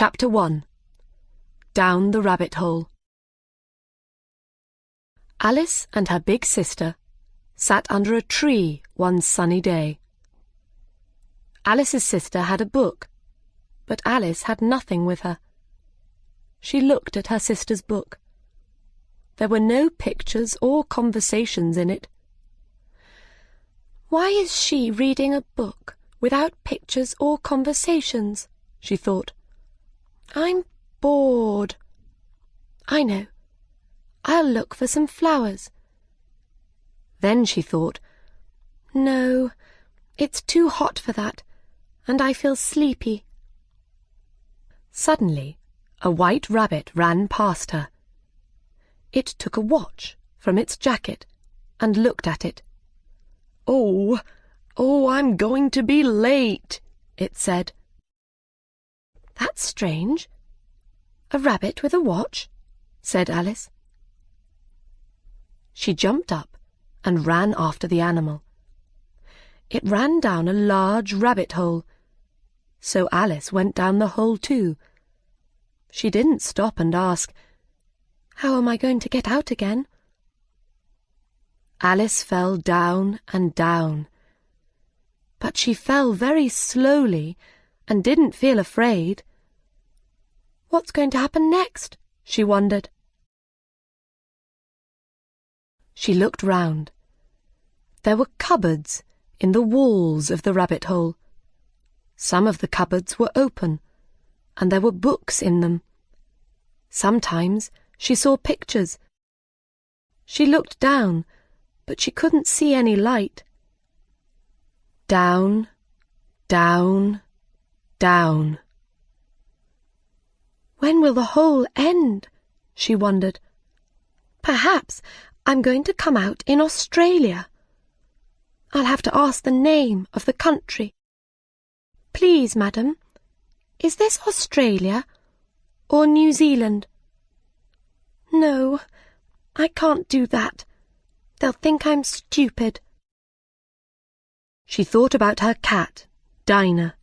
Chapter 1. Down the Rabbit Hole. Alice and her big sister sat under a tree one sunny day. Alice's sister had a book, but Alice had nothing with her. She looked at her sister's book. There were no pictures or conversations in it. "Why is she reading a book without pictures or conversations?" she thought. "I'm bored. I know. I'll look for some flowers." Then she thought, "No, it's too hot for that, and I feel sleepy." Suddenly, a white rabbit ran past her. It took a watch from its jacket and looked at it. Oh, I'm going to be late," it said. "That's strange. A rabbit with a watch," said Alice. She jumped up and ran after the animal. It ran down a large rabbit hole, so Alice went down the hole too. She didn't stop and ask, "How am I going to get out again?" Alice fell down and down, but she fell very slowly and didn't feel afraid. What's going to happen next? She wondered. She looked round. There were cupboards in the walls of the rabbit hole. Some of the cupboards were open, and there were books in them. Sometimes she saw pictures. She looked down, but she couldn't see any light. Down, down, down. When will the hole end? She wondered. Perhaps I'm going to come out in Australia. I'll have to ask the name of the country. "Please, madam, is this Australia or New Zealand?" "No, I can't do that. They'll think I'm stupid." She thought about her cat, Dinah.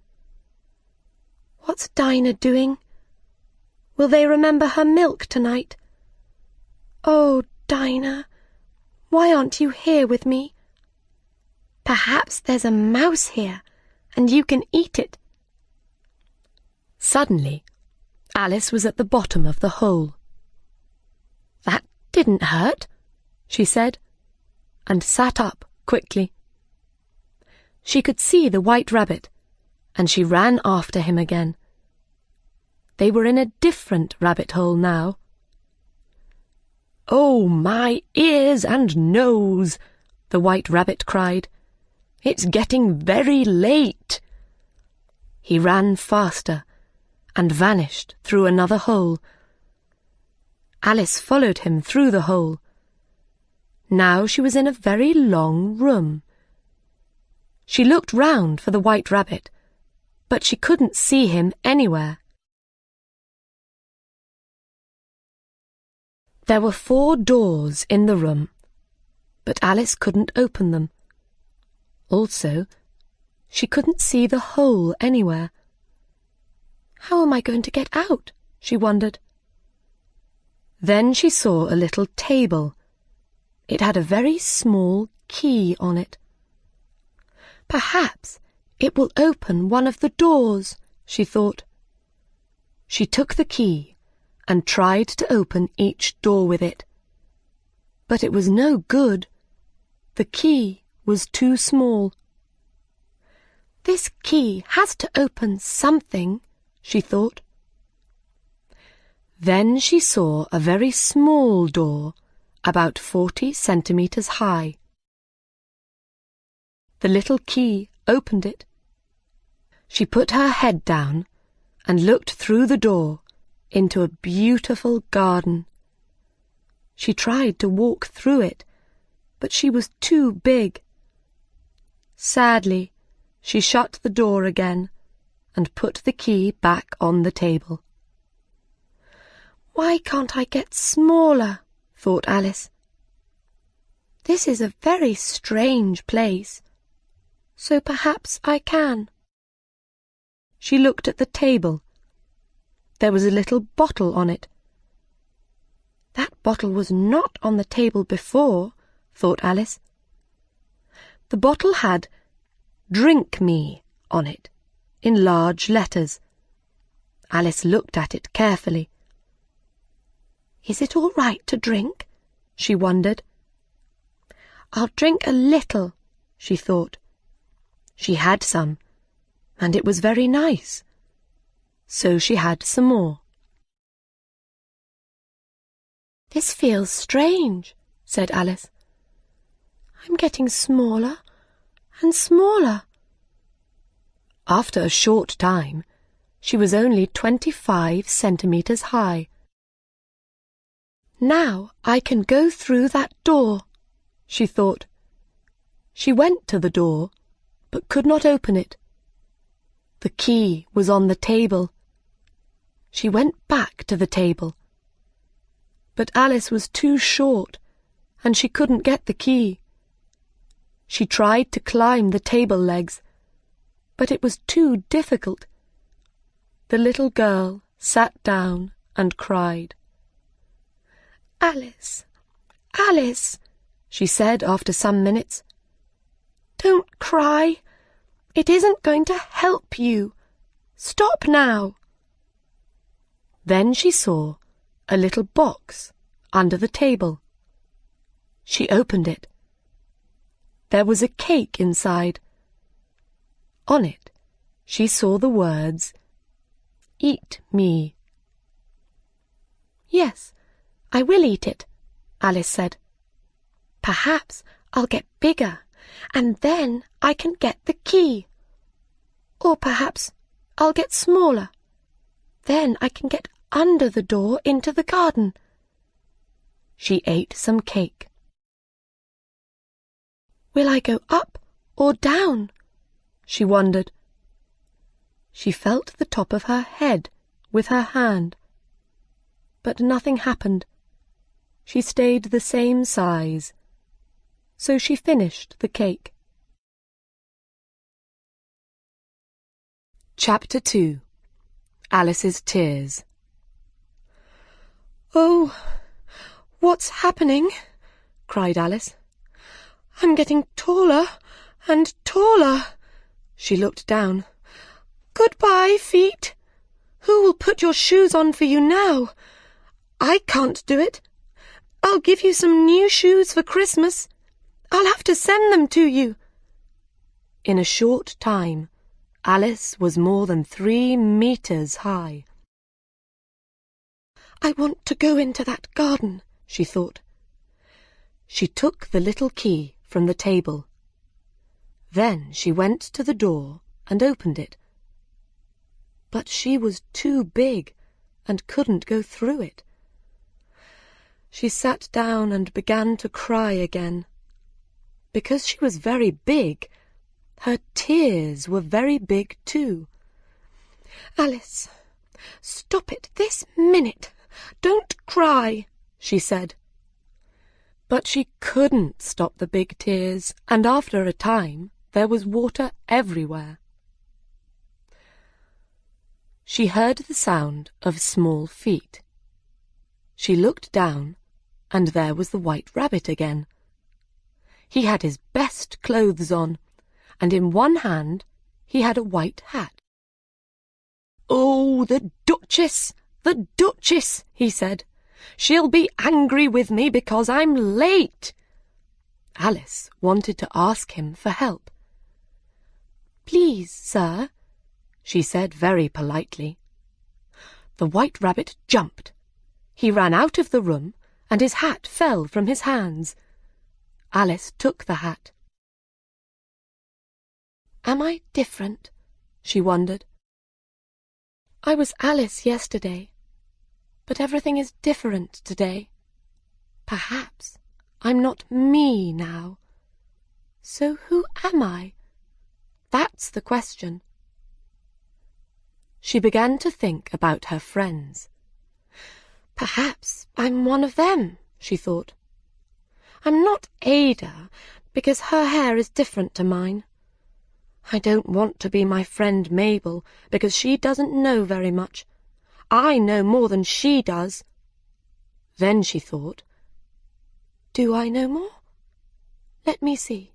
What's Dinah doing? Will they remember her milk tonight? Oh, Dinah, why aren't you here with me? Perhaps there's a mouse here, and you can eat it. Suddenly, Alice was at the bottom of the hole. "That didn't hurt," she said, and sat up quickly. She could see the white rabbit, and she ran after him again. They were in a different rabbit hole now. "Oh, my ears and nose!" the white rabbit cried. "It's getting very late." He ran faster and vanished through another hole. Alice followed him through the hole. Now she was in a very long room. She looked round for the white rabbit, but she couldn't see him anywhere. There were 4 doors in the room, but Alice couldn't open them. Also, she couldn't see the hole anywhere. "How am I going to get out?" she wondered. Then she saw a little table. It had a very small key on it. Perhaps it will open one of the doors, she thought. She took the key and tried to open each door with it. But it was no good. The key was too small. "This key has to open something," she thought. Then she saw a very small door, about 40 centimetres high. The little key opened it. She put her head down and looked through the door into a beautiful garden. She tried to walk through it, but she was too big. Sadly, she shut the door again and put the key back on the table. "Why can't I get smaller?" thought Alice. "This is a very strange place, so perhaps I can." She looked at the table. There was a little bottle on it. That bottle was not on the table before, thought Alice. The bottle had "Drink me" on it, in large letters. Alice looked at it carefully. Is it all right to drink? She wondered. I'll drink a little, she thought. She had some, and it was very nice. So she had some more. This feels strange, said Alice. I'm getting smaller and smaller. After a short time, she was only 25 centimetres high. Now I can go through that door, she thought. She went to the door, but could not open it. The key was on the table. She went back to the table. But Alice was too short, and she couldn't get the key. She tried to climb the table legs, but it was too difficult. The little girl sat down and cried. Alice, Alice, she said after some minutes. Don't cry. It isn't going to help you. Stop now. Then she saw a little box under the table. She opened it. There was a cake inside. On it, she saw the words, Eat me. Yes, I will eat it, Alice said. Perhaps I'll get bigger, and then I can get the key. Or perhaps I'll get smaller. Then I can get under the door into the garden. She ate some cake. Will I go up or down? She wondered. She felt the top of her head with her hand. But nothing happened. She stayed the same size. So she finished the cake. Chapter 2. Alice's Tears. Oh, what's happening? Cried Alice. I'm getting taller and taller. She looked down. Goodbye, feet. Who will put your shoes on for you now? I can't do it. I'll give you some new shoes for Christmas. I'll have to send them to you. In a short time, Alice was more than 3 meters high. I want to go into that garden, she thought. She took the little key from the table. Then she went to the door and opened it. But she was too big and couldn't go through it. She sat down and began to cry again. Because she was very big, her tears were very big too. Alice, stop it this minute. Don't cry, she said. But she couldn't stop the big tears, and after a time there was water everywhere. She heard the sound of small feet. She looked down, and there was the White Rabbit again. He had his best clothes on, and in one hand he had a white hat. Oh, the Duchess, he said. She'll be angry with me because I'm late. Alice wanted to ask him for help. Please, sir, she said very politely. The White Rabbit jumped. He ran out of the room, and his hat fell from his hands. Alice took the hat. Am I different? She wondered. I was Alice yesterday, but everything is different today. Perhaps I'm not me now. So who am I? That's the question. She began to think about her friends. Perhaps I'm one of them, she thought. I'm not Ada, because her hair is different to mine. I don't want to be my friend Mabel, because she doesn't know very much. I know more than she does. Then she thought, do I know more? Let me see.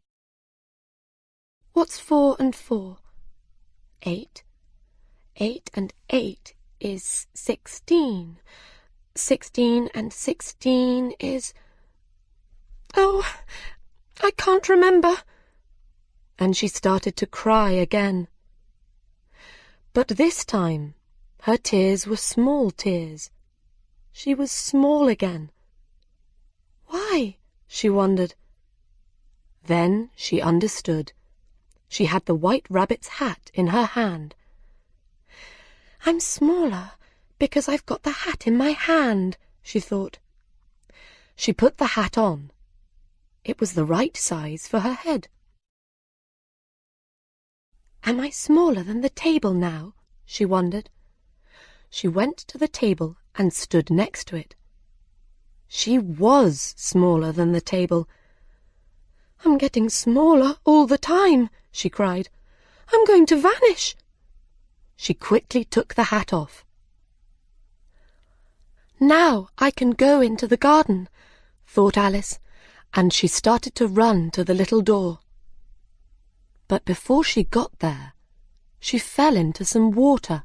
What's 4 and 4? 8. 8 and 8 is 16. 16 and 16 is... Oh, I can't remember. And she started to cry again. But this time, her tears were small tears. She was small again. Why? She wondered. Then she understood. She had the White Rabbit's hat in her hand. I'm smaller because I've got the hat in my hand, she thought. She put the hat on. It was the right size for her head. Am I smaller than the table now? She wondered. She went to the table and stood next to it. She was smaller than the table. I'm getting smaller all the time, she cried. I'm going to vanish. She quickly took the hat off. Now I can go into the garden, thought Alice, and she started to run to the little door. But before she got there, she fell into some water.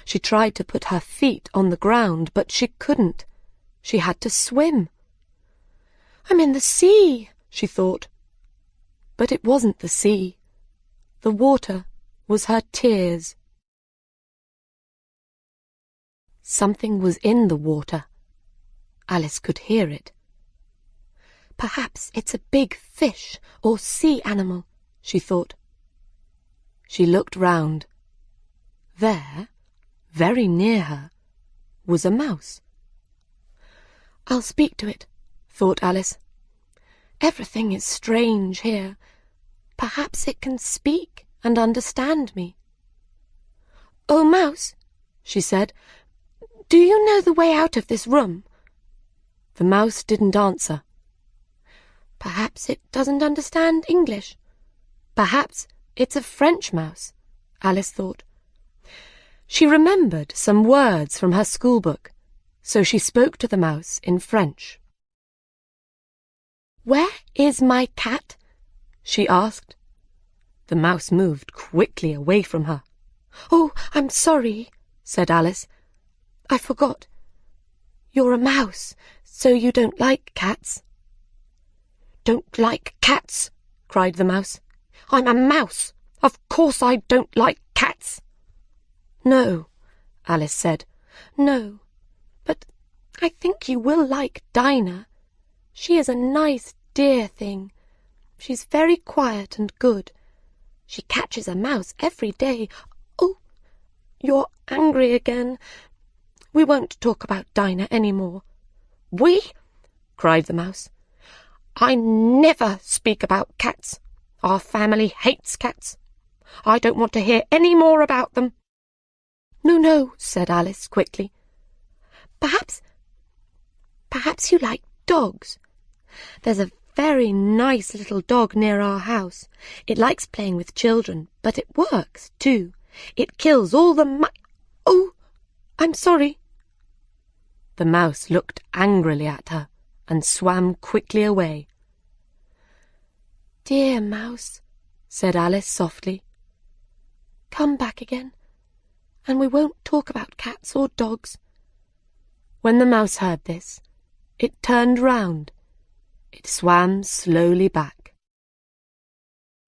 She tried to put her feet on the ground, but she couldn't. She had to swim. I'm in the sea, she thought. But it wasn't the sea. The water was her tears. Something was in the water. Alice could hear it. Perhaps it's a big fish or sea animal, she thought. She looked round. There, very near her, was a mouse. I'll speak to it, thought Alice. Everything is strange here. Perhaps it can speak and understand me. Oh, Mouse, she said, do you know the way out of this room? The mouse didn't answer. Perhaps it doesn't understand English. Perhaps it's a French mouse, Alice thought. She remembered some words from her schoolbook, so she spoke to the mouse in French. Where is my cat? She asked. The mouse moved quickly away from her. Oh, I'm sorry, said Alice. I forgot. You're a mouse, so you don't like cats. Don't like cats, cried the mouse. I'm a mouse. Of course I don't like cats. No, Alice said. No, but I think you will like Dinah. She is a nice, dear thing. She's very quiet and good. She catches a mouse every day. Oh, you're angry again. We won't talk about Dinah any more. We? Cried the mouse. I never speak about cats. Our family hates cats. I don't want to hear any more about them. No, no, said Alice quickly. Perhaps you like dogs. There's a very nice little dog near our house. It likes playing with children, but it works, too. It kills all the Oh, I'm sorry. The mouse looked angrily at her and swam quickly away. Dear mouse, said Alice softly, come back again, and we won't talk about cats or dogs. When the mouse heard this, it turned round. It swam slowly back.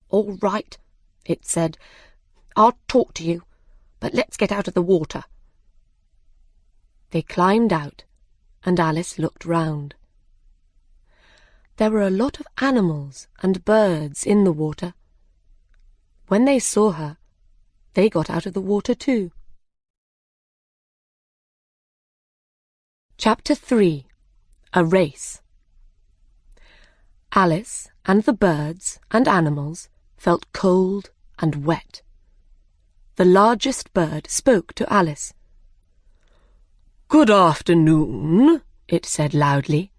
All right, it said. I'll talk to you, but let's get out of the water. They climbed out, and Alice looked round. There were a lot of animals and birds in the water. When they saw her, they got out of the water too. Chapter 3. A Race. Alice and the birds and animals felt cold and wet. The largest bird spoke to Alice. Good afternoon, it said loudly.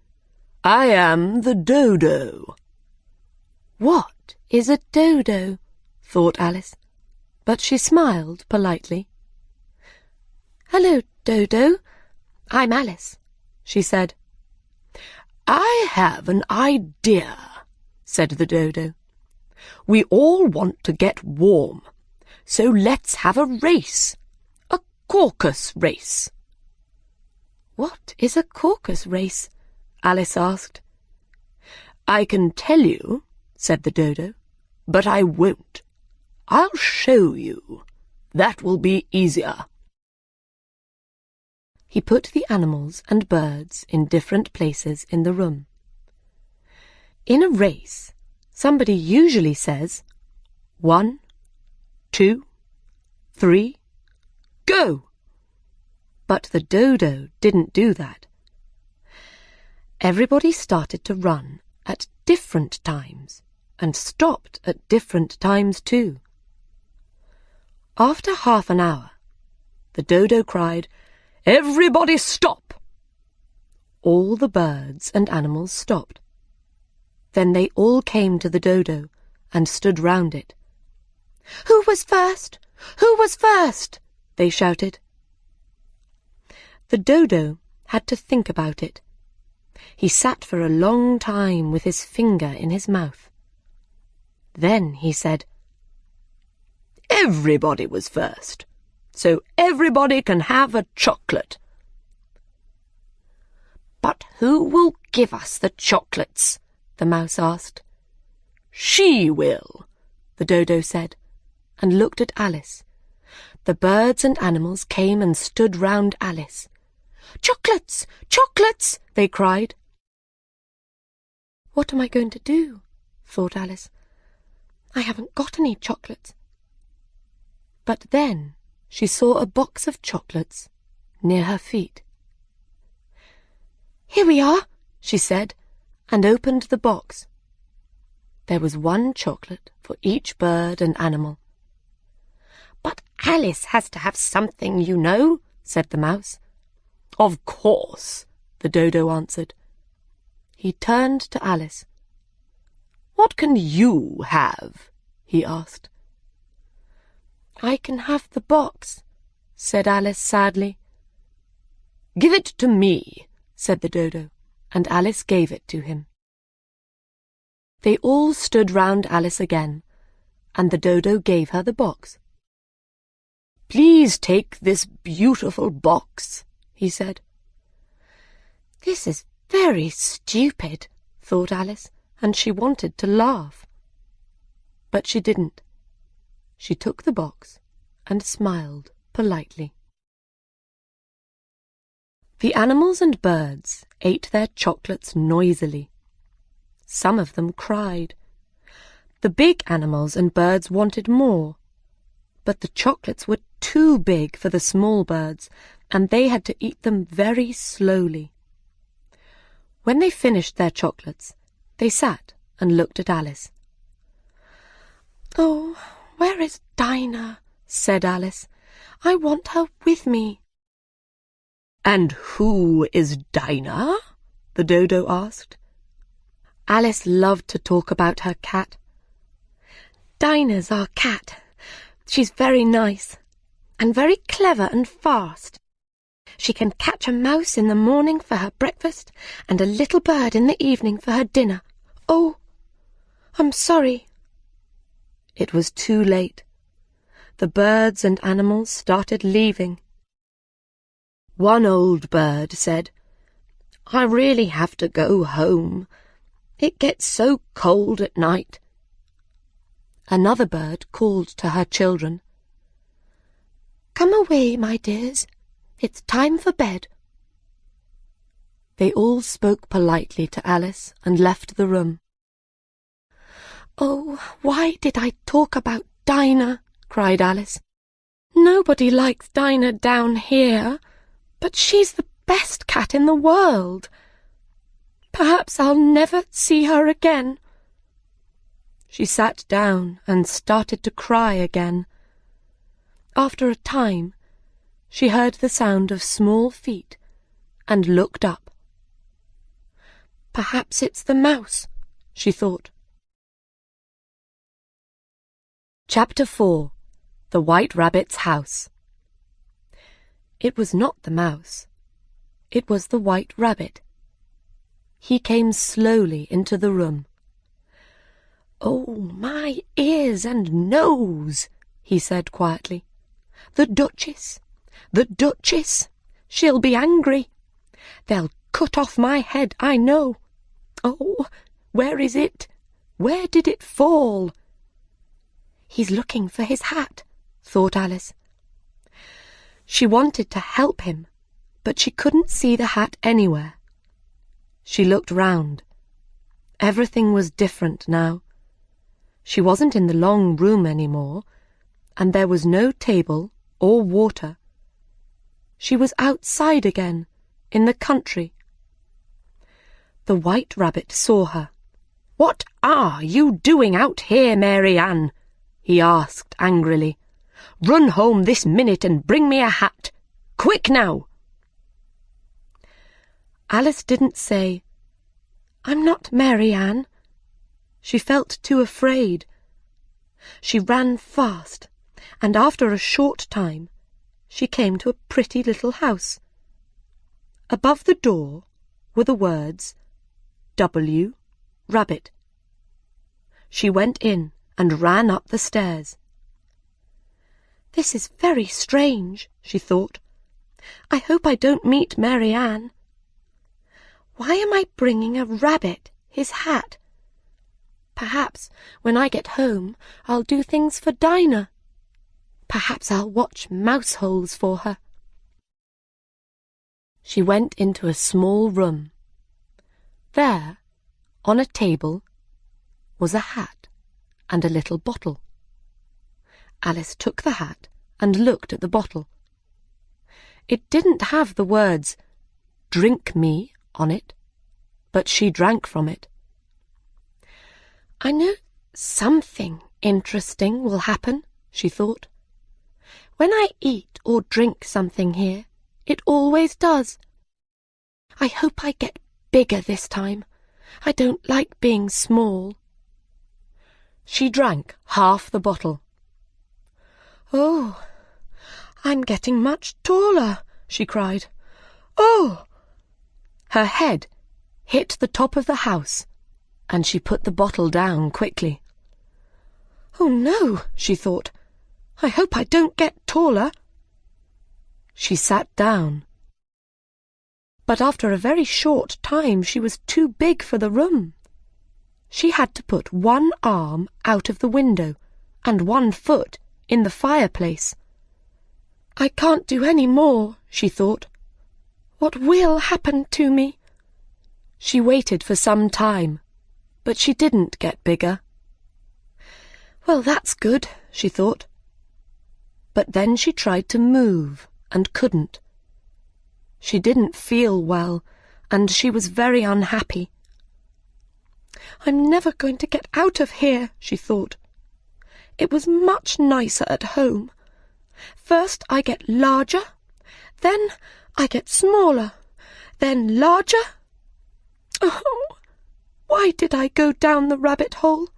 I am the dodo. What is a dodo? Thought Alice, but she smiled politely. "Hello, Dodo. I'm Alice," she said. "I have an idea," said the Dodo. "We all want to get warm, so let's have a race, a caucus race." "What is a caucus race?" Alice asked. "I can tell you," said the Dodo, "but I won't. I'll show you. That will be easier." He put the animals and birds in different places in the room. In a race, somebody usually says, 1, 2, 3, go! But the Dodo didn't do that. Everybody started to run at different times and stopped at different times too. After half an hour, the Dodo cried, "Everybody stop!" All the birds and animals stopped. Then they all came to the Dodo and stood round it. "Who was first? Who was first?" they shouted. The Dodo had to think about it. He sat for a long time with his finger in his mouth. Then he said, "Everybody was first, so everybody can have a chocolate." "But who will give us the chocolates?" the mouse asked. "She will," the Dodo said, and looked at Alice. The birds and animals came and stood round Alice. "Chocolates! Chocolates!" they cried. "What am I going to do?" thought Alice. "I haven't got any chocolates." But then she saw a box of chocolates near her feet. "Here we are," she said, and opened the box. There was one chocolate for each bird and animal. "But Alice has to have something, you know," said the mouse. "Of course," the Dodo answered. He turned to Alice. "What can you have?" he asked. "I can have the box," said Alice sadly. "Give it to me," said the Dodo, and Alice gave it to him. They all stood round Alice again, and the Dodo gave her the box. "Please take this beautiful box," he said. "This is very stupid," thought Alice, and she wanted to laugh. But she didn't. She took the box and smiled politely. The animals and birds ate their chocolates noisily. Some of them cried. The big animals and birds wanted more, but the chocolates were too big for the small birds, and they had to eat them very slowly. When they finished their chocolates, they sat and looked at Alice. "Oh, where is Dinah?" said Alice. "I want her with me." "And who is Dinah?" the Dodo asked. Alice loved to talk about her cat. "Dinah's our cat. She's very nice, and very clever and fast. She can catch a mouse in the morning for her breakfast, and a little bird in the evening for her dinner. Oh, I'm sorry." It was too late. The birds and animals started leaving. One old bird said, "I really have to go home. It gets so cold at night." Another bird called to her children. "Come away, my dears. It's time for bed." They all spoke politely to Alice and left the room. "Oh, why did I talk about Dinah?" cried Alice. "Nobody likes Dinah down here, but she's the best cat in the world. Perhaps I'll never see her again." She sat down and started to cry again. After a time, she heard the sound of small feet and looked up. "Perhaps it's the mouse," she thought. Chapter 4. The White Rabbit's House. It was not the mouse. It was the White Rabbit. He came slowly into the room. "Oh, my ears and nose," he said quietly. "The Duchess! The Duchess! She'll be angry. They'll cut off my head, I know. Oh, where is it? Where did it fall?" "He's looking for his hat," thought Alice. She wanted to help him, but she couldn't see the hat anywhere. She looked round. Everything was different now. She wasn't in the long room any more, and there was no table or water. She was outside again, in the country. The White Rabbit saw her. "What are you doing out here, Mary Ann?" he asked angrily. "Run home this minute and bring me a hat. Quick now!" Alice didn't say, "I'm not Mary Ann." She felt too afraid. She ran fast, and after a short time she came to a pretty little house. Above the door were the words, W. Rabbit. She went in and ran up the stairs. "This is very strange," she thought. "I hope I don't meet Mary Ann. Why am I bringing a rabbit his hat? Perhaps when I get home I'll do things for Dinah. Perhaps I'll watch mouse holes for her." She went into a small room. There, on a table, was a hat and a little bottle. Alice took the hat and looked at the bottle. It didn't have the words, "Drink me," on it, but she drank from it. "I know something interesting will happen," she thought. "When I eat or drink something here, it always does. I hope I get bigger this time. I don't like being small." She drank half the bottle. "Oh, I'm getting much taller," she cried. "Oh!" Her head hit the top of the house, and she put the bottle down quickly. "Oh no," she thought. "I hope I don't get taller." She sat down. But after a very short time she was too big for the room. She had to put one arm out of the window and one foot in the fireplace. "I can't do any more," she thought. "What will happen to me?" She waited for some time, but she didn't get bigger. "Well, that's good," she thought. But then she tried to move and couldn't. She didn't feel well, and she was very unhappy. "I'm never going to get out of here," she thought. "It was much nicer at home. First I get larger, then I get smaller, then larger. Oh, why did I go down the rabbit hole?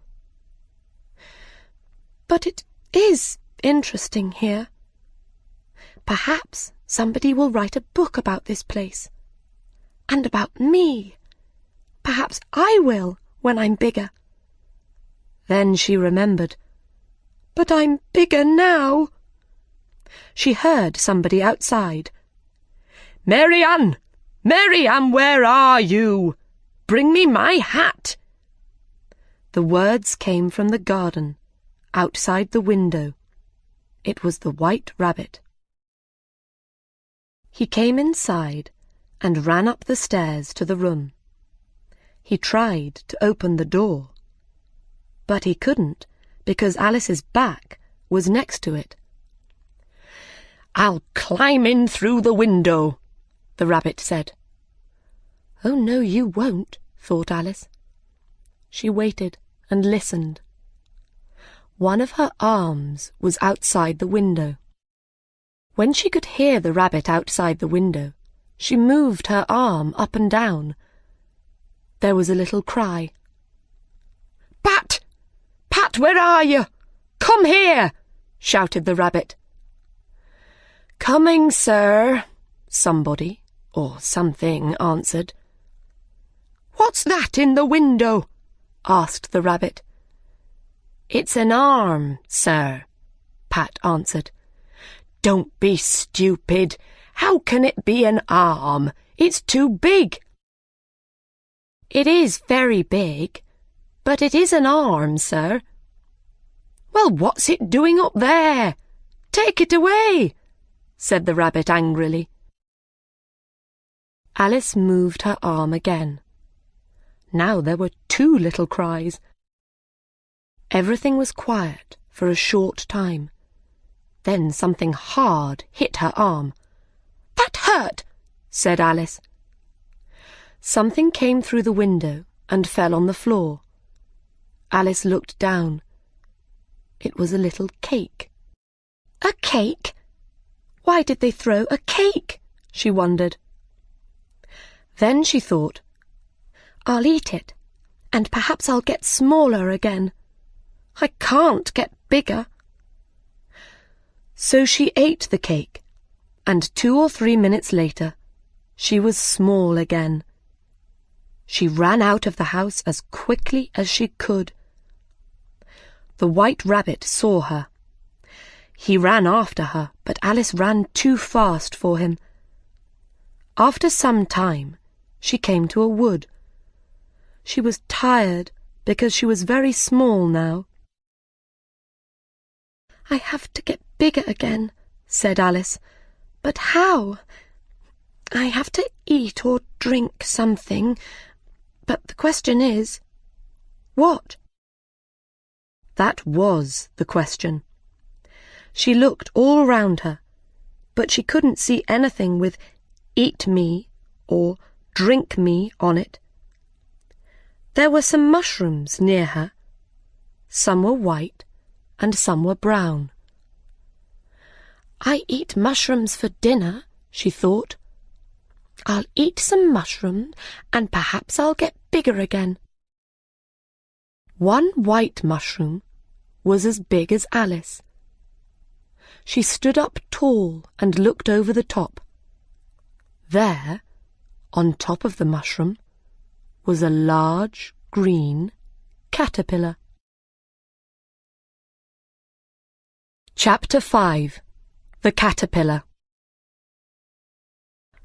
But it is interesting here. Perhaps somebody will write a book about this place. And about me. Perhaps I will when I'm bigger." Then she remembered. "But I'm bigger now." She heard somebody outside. "Mary Ann! Mary Ann, where are you? Bring me my hat." The words came from the garden, outside the window. It was the White Rabbit. He came inside and ran up the stairs to the room. He tried to open the door, but he couldn't because Alice's back was next to it. "I'll climb in through the window," the rabbit said. "Oh, no, you won't," thought Alice. She waited and listened. One of her arms was outside the window. When she could hear the rabbit outside the window, she moved her arm up and down. There was a little cry. "Pat! Pat, where are you? Come here!" shouted the rabbit. Coming, sir, somebody or something answered. What's that in the window? Asked the rabbit. It's an arm, sir, Pat answered. Don't be stupid. How can it be an arm? It's too big. It is very big, but it is an arm, sir. Well, what's it doing up there? Take it away, said the rabbit angrily. Alice moved her arm again. Now there were 2 little cries. Everything was quiet for a short time. Then something hard hit her arm. That hurt, said Alice. Something came through the window and fell on the floor. Alice looked down. It was a little cake. A cake? Why did they throw a cake? She wondered. Then she thought, I'll eat it, and perhaps I'll get smaller again. I can't get bigger. So she ate the cake, and 2 or 3 minutes later, she was small again. She ran out of the house as quickly as she could. The White Rabbit saw her. He ran after her, but Alice ran too fast for him. After some time, she came to a wood. She was tired because she was very small now. I have to get bigger again, said Alice. But how? I have to eat or drink something. But the question is, what? That was the question. She looked all round her, but she couldn't see anything with eat me or drink me on it. There were some mushrooms near her. Some were white and some were brown. I eat mushrooms for dinner, she thought. I'll eat some mushrooms and perhaps I'll get bigger again. One white mushroom was as big as Alice. She stood up tall and looked over the top. There, on top of the mushroom, was a large green caterpillar. Chapter 5. The Caterpillar.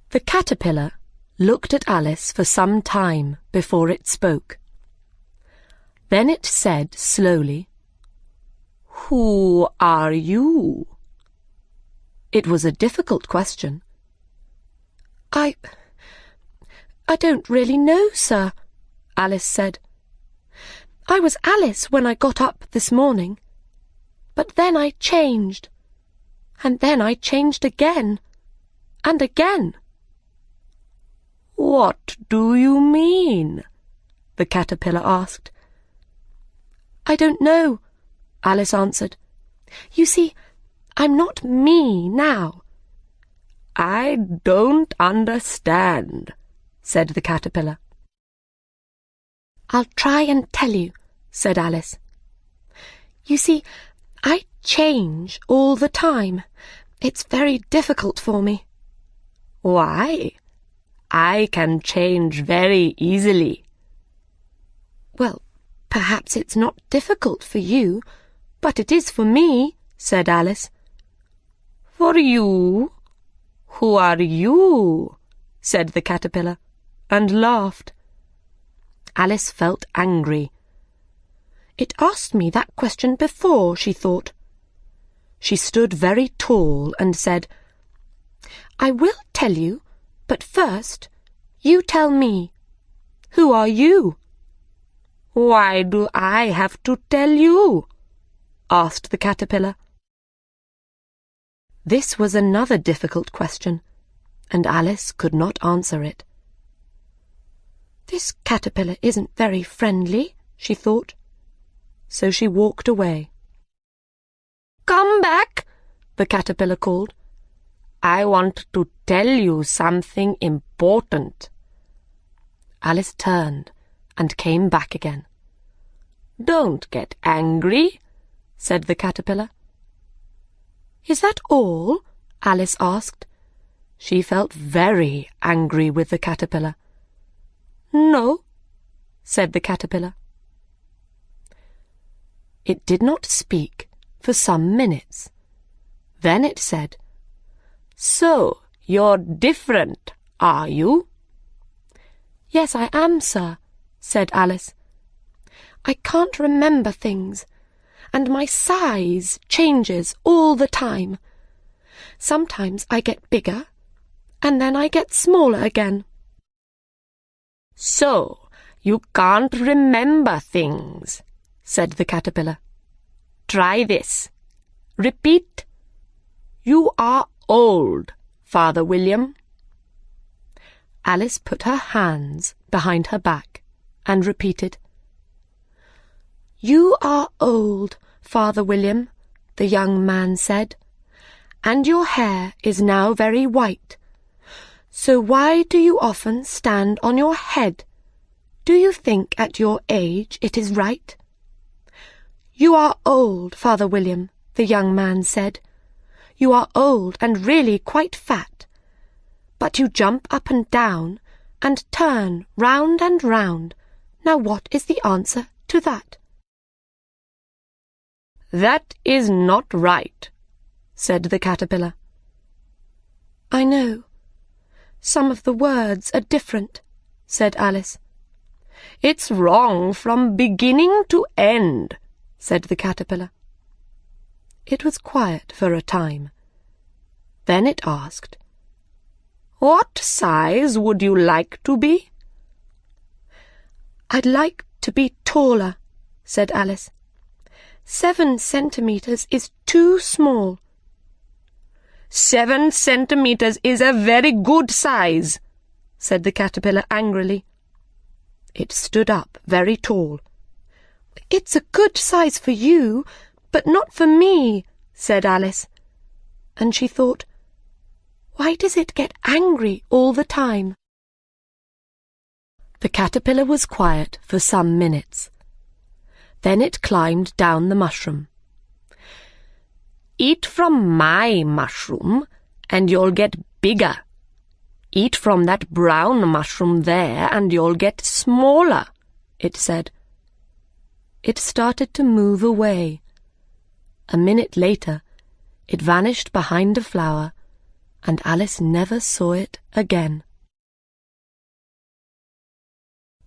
The caterpillar looked at Alice for some time before it spoke. Then it said slowly, "Who are you?" It was a difficult question. I don't really know, sir," Alice said. "I was Alice when I got up this morning, but then I changed, and then I changed again, and again." "What do you mean?" the caterpillar asked. "I don't know," Alice answered. "You see, I'm not me now." "I don't understand," said the caterpillar. "I'll try and tell you," said Alice. "You see, I change all the time. It's very difficult for me." "Why? I can change very easily." "Well, perhaps it's not difficult for you, but it is for me," said Alice. "For you? Who are you?" said the caterpillar, and laughed. Alice felt angry. It asked me that question before, she thought. She stood very tall and said, "I will tell you, but first you tell me. Who are you?" "Why do I have to tell you?" asked the caterpillar. This was another difficult question, and Alice could not answer it. "This caterpillar isn't very friendly," she thought. So she walked away. "Come back," the caterpillar called. "I want to tell you something important." Alice turned and came back again. "Don't get angry," said the caterpillar. "Is that all?" Alice asked. She felt very angry with the caterpillar. "No," said the caterpillar. It did not speak for some minutes. Then it said, "So, you're different, are you?" "Yes, I am, sir," said Alice. "I can't remember things, and my size changes all the time. Sometimes I get bigger, and then I get smaller again." "So, you can't remember things," said the caterpillar. "Try this. Repeat. You are old, Father William." Alice put her hands behind her back and repeated, "You are old, Father William," the young man said, "and your hair is now very white. So why do you often stand on your head? Do you think at your age it is right?" "You are old, Father William," the young man said. "You are old and really quite fat. But you jump up and down and turn round and round. Now what is the answer to that?" "That is not right," said the caterpillar. "I know. Some of the words are different," said Alice. "It's wrong from beginning to end," said the caterpillar. It was quiet for a time. Then it asked, "What size would you like to be?" "I'd like to be taller," said Alice. 7 centimetres is too small." 7 centimetres is a very good size," said the caterpillar angrily. It stood up very tall. "It's a good size for you, but not for me," said Alice. And she thought, "Why does it get angry all the time?" The caterpillar was quiet for some minutes. Then it climbed down the mushroom. "Eat from my mushroom, and you'll get bigger. Eat from that brown mushroom there, and you'll get smaller," it said. It started to move away. A minute later, it vanished behind a flower, and Alice never saw it again.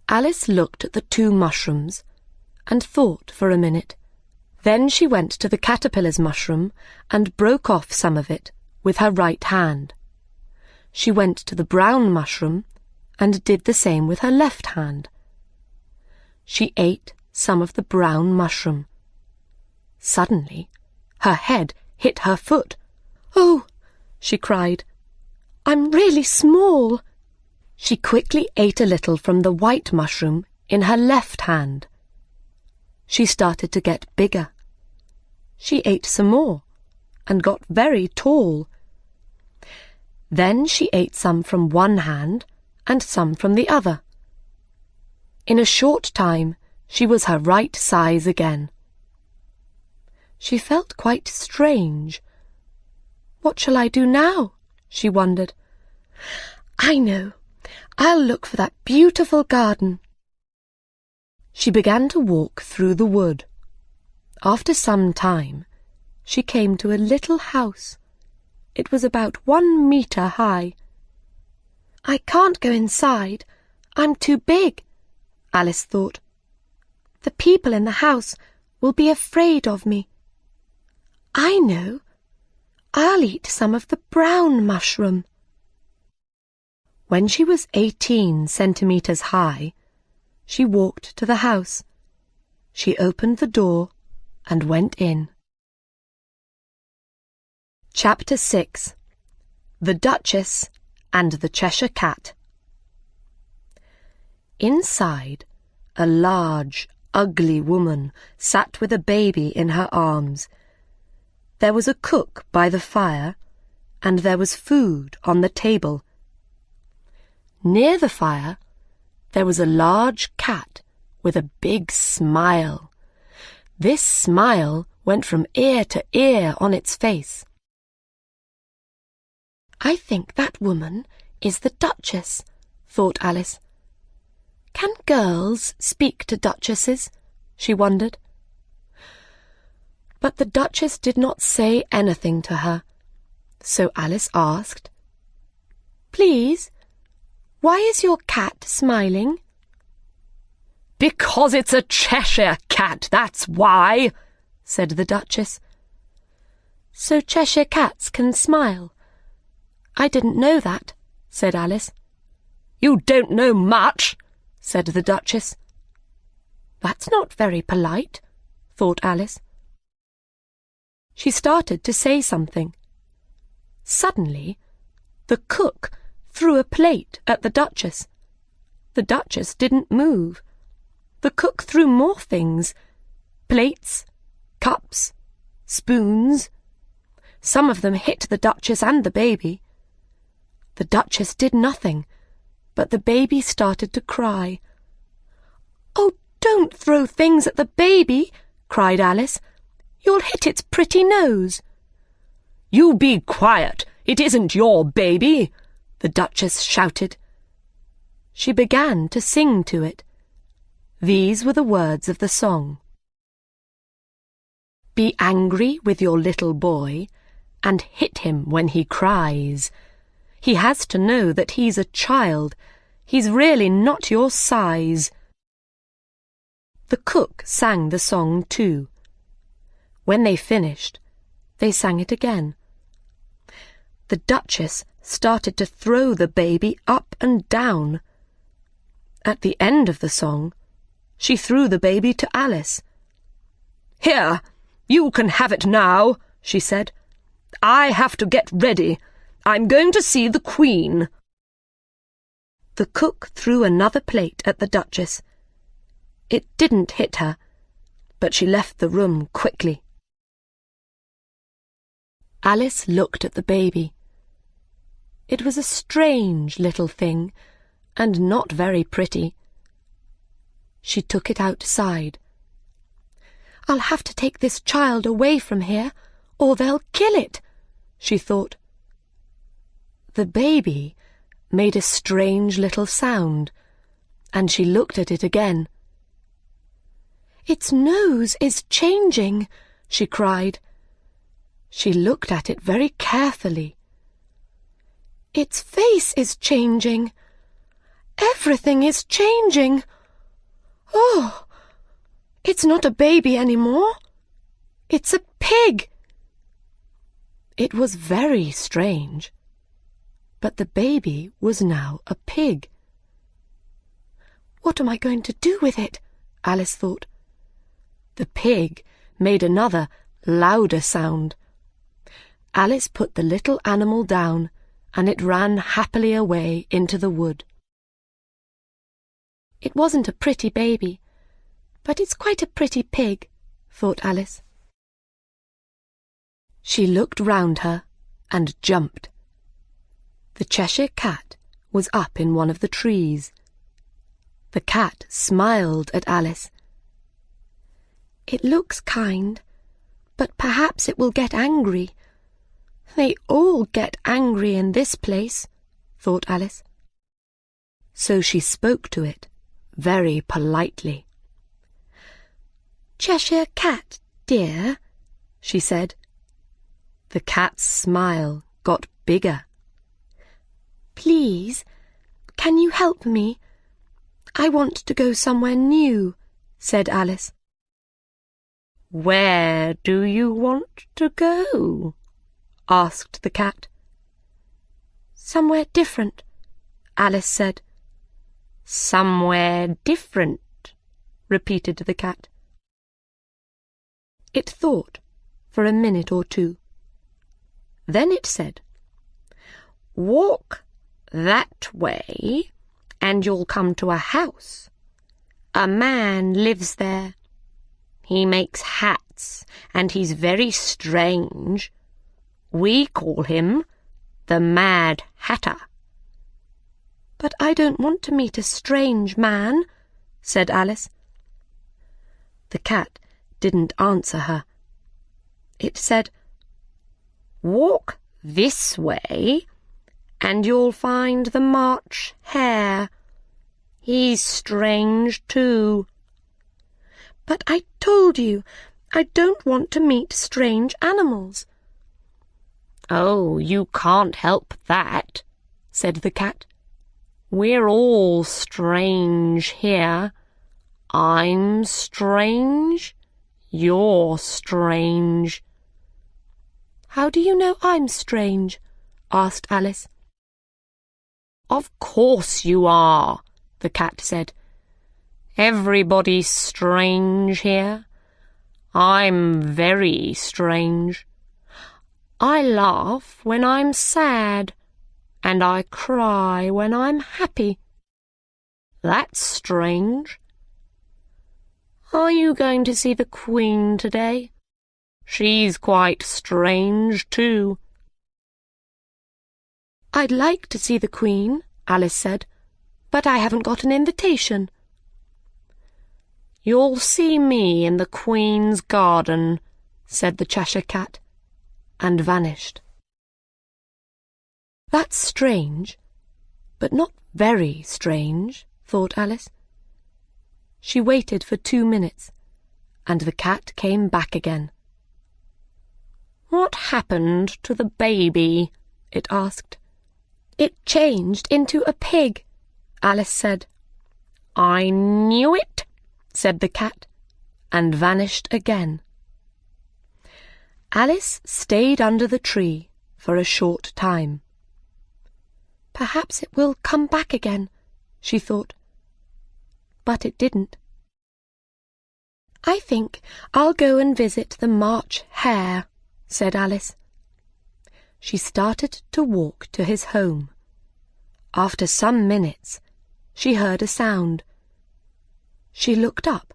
Alice looked at the 2 mushrooms and thought for a minute. Then she went to the caterpillar's mushroom and broke off some of it with her right hand. She went to the brown mushroom and did the same with her left hand. She ate some of the brown mushroom. Suddenly, her head hit her foot. "Oh!" she cried. "I'm really small." She quickly ate a little from the white mushroom in her left hand. She started to get bigger. She ate some more and got very tall. Then she ate some from one hand and some from the other. In a short time, she was her right size again. She felt quite strange. "What shall I do now?" she wondered. "I know. I'll look for that beautiful garden." She began to walk through the wood. After some time, she came to a little house. It was about 1 metre high. "I can't go inside. I'm too big," Alice thought. "The people in the house will be afraid of me. I know. I'll eat some of the brown mushroom." When she was 18 centimetres high, she walked to the house. She opened the door and went in. Chapter 6. The Duchess and the Cheshire Cat. Inside, a large, ugly woman sat with a baby in her arms. There was a cook by the fire, and there was food on the table. Near the fire, there was a large cat with a big smile. This smile went from ear to ear on its face. I think that woman is the Duchess, thought Alice. Can girls speak to duchesses? She wondered. But the Duchess did not say anything to her, so Alice asked, "Please, why is your cat smiling?" "Because it's a Cheshire cat, that's why," said the Duchess. "So Cheshire cats can smile? I didn't know that," said Alice. "You don't know much," said the Duchess. "That's not very polite," thought Alice. She started to say something. Suddenly, the cook threw a plate at the Duchess. The Duchess didn't move. The cook threw more things: plates, cups, spoons. Some of them hit the Duchess and the baby. The Duchess did nothing, but the baby started to cry. "Oh, don't throw things at the baby," cried Alice. "You'll hit its pretty nose." "You be quiet! It isn't your baby!" the Duchess shouted. She began to sing to it. These were the words of the song. "Be angry with your little boy and hit him when he cries. He has to know that he's a child. He's really not your size." The cook sang the song too. When they finished, they sang it again. The Duchess started to throw the baby up and down. At the end of the song, she threw the baby to Alice. "Here, you can have it now," she said. "I have to get ready. I'm going to see the Queen." The cook threw another plate at the Duchess. It didn't hit her, but she left the room quickly. Alice looked at the baby. It was a strange little thing, and not very pretty. She took it outside. "I'll have to take this child away from here, or they'll kill it," she thought. The baby made a strange little sound, and she looked at it again. "Its nose is changing," she cried. She looked at it very carefully. "Its face is changing. Everything is changing. Oh, it's not a baby anymore. It's a pig." It was very strange, but the baby was now a pig. "What am I going to do with it?" Alice thought. The pig made another, louder sound. Alice put the little animal down, and it ran happily away into the wood. "It wasn't a pretty baby, but it's quite a pretty pig," thought Alice. She looked round her and jumped. The Cheshire Cat was up in one of the trees. The cat smiled at Alice. "It looks kind, but perhaps it will get angry. They all get angry in this place," thought Alice. So she spoke to it very politely. "Cheshire Cat, dear," she said. The cat's smile got bigger. "Please, can you help me? I want to go somewhere new," said Alice. "Where do you want to go?" asked the cat. "Somewhere different," Alice said. "Somewhere different," repeated the cat. It thought for a minute or two. Then it said, "Walk that way, and you'll come to a house. A man lives there. He makes hats, and he's very strange. We call him the Mad Hatter." "But I don't want to meet a strange man," said Alice. The cat didn't answer her. It said, "Walk this way, And you'll find the March Hare. He's strange too. But I told you, I don't want to meet strange animals. Oh, you can't help that, said the cat. We're all strange here. I'm strange. You're strange. How do you know I'm strange? Asked Alice. Of course you are, the cat said. Everybody's strange here. I'm very strange. I laugh when I'm sad, and I cry when I'm happy. That's strange. Are you going to see the Queen today? She's quite strange too. I'd like to see the Queen, Alice said, but I haven't got an invitation. You'll see me in the Queen's garden, said the Cheshire Cat, and vanished. That's strange, but not very strange, thought Alice. She waited for 2 minutes, and the cat came back again. What happened to the baby? It asked. It changed into a pig, Alice said. I knew it, said the cat, and vanished again. Alice stayed under the tree for a short time. Perhaps it will come back again, she thought. But it didn't. I think I'll go and visit the March Hare, said Alice. She started to walk to his home. After some minutes, she heard a sound. She looked up,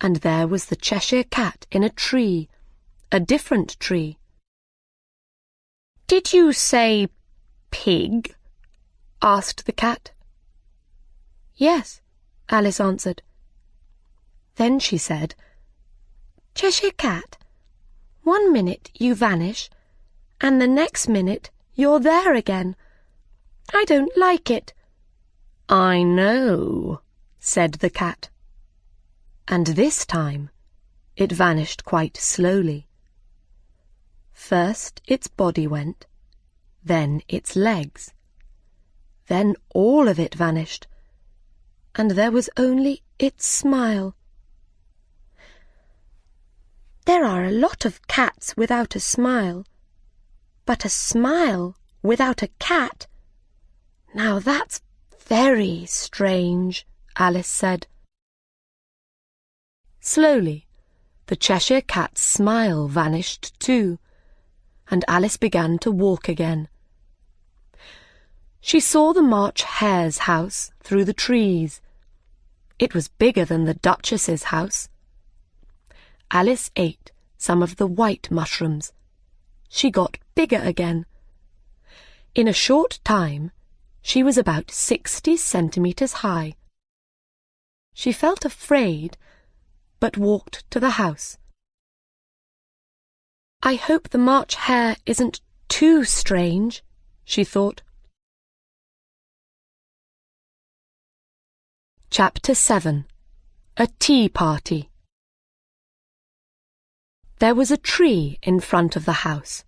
and there was the Cheshire Cat in a tree, a different tree. Did you say pig? Asked the cat. Yes, Alice answered. Then she said, Cheshire Cat, 1 minute you vanish, and the next minute you're there again. I don't like it. I know, said the cat. And this time it vanished quite slowly. First its body went, then its legs. Then all of it vanished, and there was only its smile. There are a lot of cats without a smile, but a smile without a cat. Now that's very strange, Alice said. Slowly, the Cheshire Cat's smile vanished too, and Alice began to walk again. She saw the March Hare's house through the trees. It was bigger than the Duchess's house. Alice ate some of the white mushrooms. She got bigger again. In a short time, she was about 60 centimetres high. She felt afraid, but walked to the house. I hope the March Hare isn't too strange, she thought. Chapter 7. A Tea Party. There was a tree in front of the house.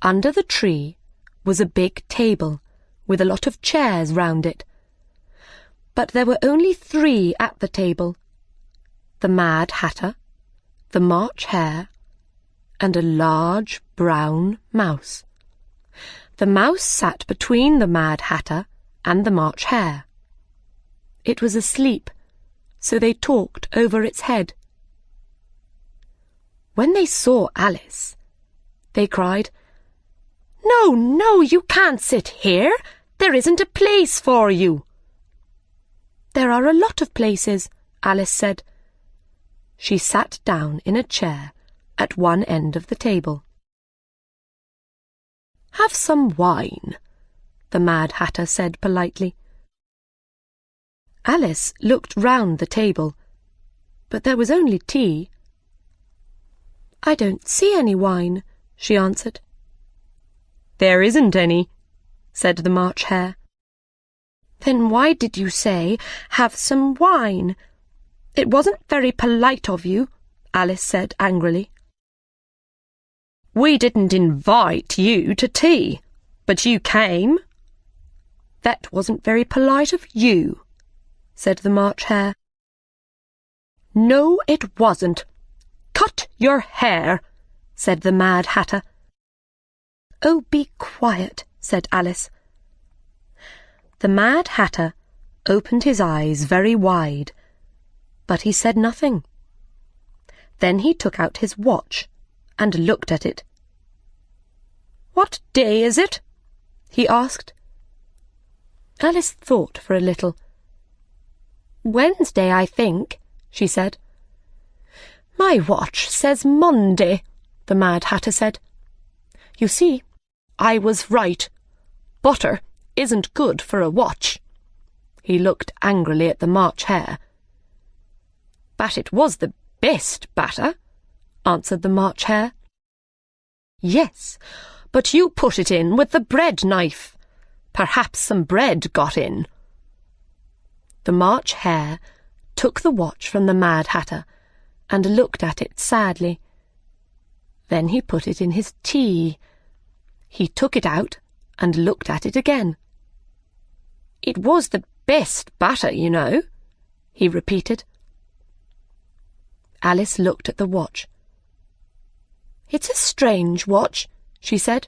Under the tree was a big table with a lot of chairs round it. But there were only 3 at the table: the Mad Hatter, the March Hare, and a large brown mouse. The mouse sat between the Mad Hatter and the March Hare. It was asleep, so they talked over its head. When they saw Alice, they cried, "No, no, you can't sit here. There isn't a place for you." "There are a lot of places," Alice said. She sat down in a chair at one end of the table. "Have some wine," the Mad Hatter said politely. Alice looked round the table, but there was only tea. "I don't see any wine," she answered. "There isn't any," said the March Hare. Then why did you say, have some wine? It wasn't very polite of you, Alice said angrily. We didn't invite you to tea, but you came. That wasn't very polite of you, said the March Hare. No, it wasn't. Cut your hair, said the Mad Hatter. Oh, be quiet, said Alice. The Mad Hatter opened his eyes very wide, but he said nothing. Then he took out his watch and looked at it. What day is it? He asked. Alice thought for a little. Wednesday, I think, she said. My watch says Monday, the Mad Hatter said. You see, I was right. Butter isn't good for a watch. He looked angrily at the March Hare. But it was the best batter, answered the March Hare. Yes, but you put it in with the bread knife. Perhaps some bread got in. The March Hare took the watch from the Mad Hatter and looked at it sadly. Then he put it in his tea. He took it out and looked at it again. It was the best batter, you know, he repeated. Alice looked at the watch. It's a strange watch, she said.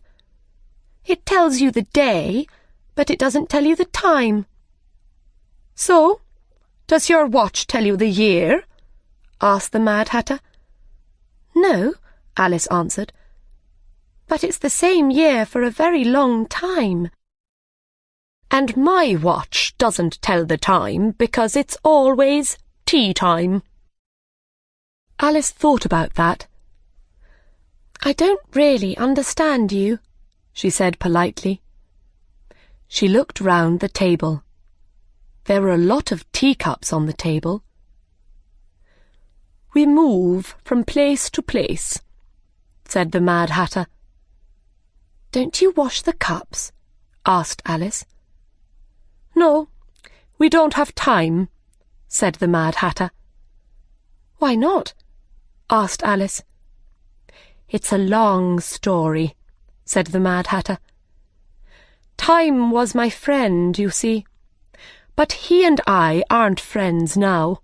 It tells you the day, but it doesn't tell you the time. So, does your watch tell you the year? Asked the Mad Hatter. No, Alice answered. But it's the same year for a very long time. And my watch doesn't tell the time because it's always tea time. Alice thought about that. I don't really understand you, she said politely. She looked round the table. There were a lot of teacups on the table. We move from place to place, said the Mad Hatter. Don't you wash the cups? Asked Alice. No, we don't have time, said the Mad Hatter. Why not? Asked Alice. It's a long story, said the Mad Hatter. Time was my friend, you see, but he and I aren't friends now.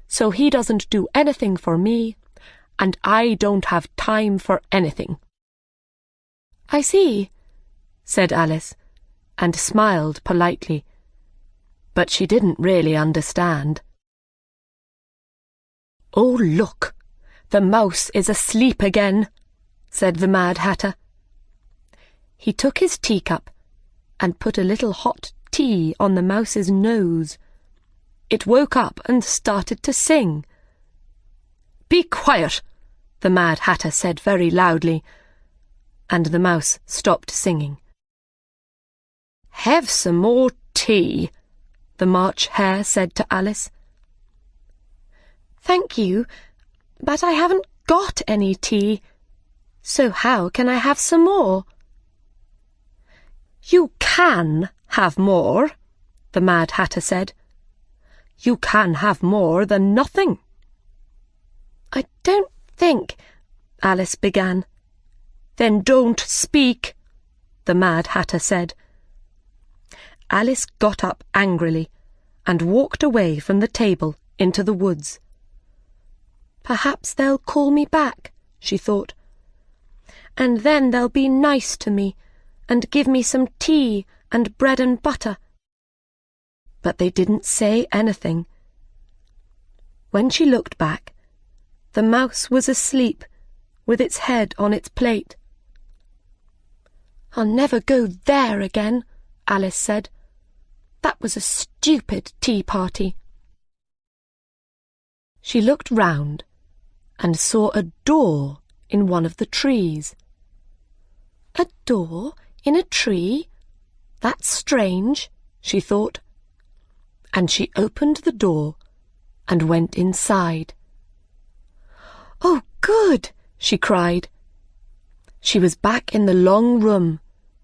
So he doesn't do anything for me, and I don't have time for anything. I see, said Alice, and smiled politely, but she didn't really understand. Oh, look, the mouse is asleep again, said the Mad Hatter. He took his teacup and put a little hot tea on the mouse's nose. It woke up and started to sing. Be quiet, the Mad Hatter said very loudly, and the mouse stopped singing. Have some more tea, the March Hare said to Alice. Thank you, but I haven't got any tea, so how can I have some more? You can have more, the Mad Hatter said. You can have more than nothing. I don't think, Alice began. Then don't speak, the Mad Hatter said. Alice got up angrily and walked away from the table into the woods. Perhaps they'll call me back, she thought, and then they'll be nice to me and give me some tea and bread and butter. But they didn't say anything. When she looked back, the mouse was asleep with its head on its plate. I'll never go there again, Alice said. That was a stupid tea party. She looked round and saw a door in one of the trees. A door in a tree? That's strange, she thought. And she opened the door and went inside. Oh, good, she cried. She was back in the long room,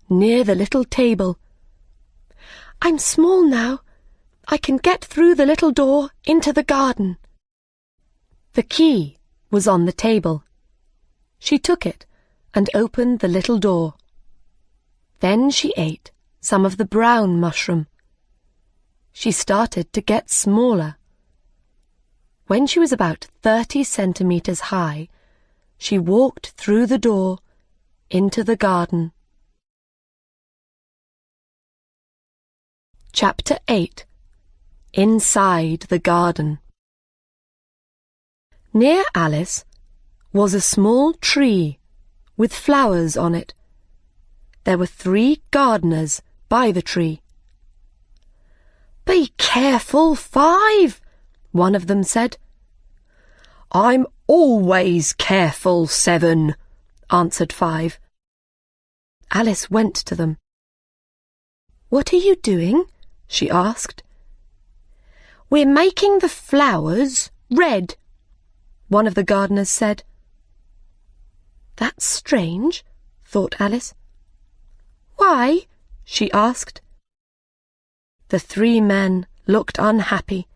near the little table. "I'm small now. I can get through the little door into the garden." The key was on the table. She took it and opened the little door. Then she ate some of the brown mushroom. She started to get smaller. When she was about 30 centimeters high, she walked through the door into the garden. Chapter 8. Inside the Garden. Near Alice was a small tree with flowers on it. There were 3 gardeners by the tree. "Be careful, Five," one of them said. "I'm always careful, Seven," answered Five. Alice went to them. "What are you doing?" she asked. "We're making the flowers red," one of the gardeners said. "That's strange," thought Alice. "Why?" she asked. The 3 men looked unhappy.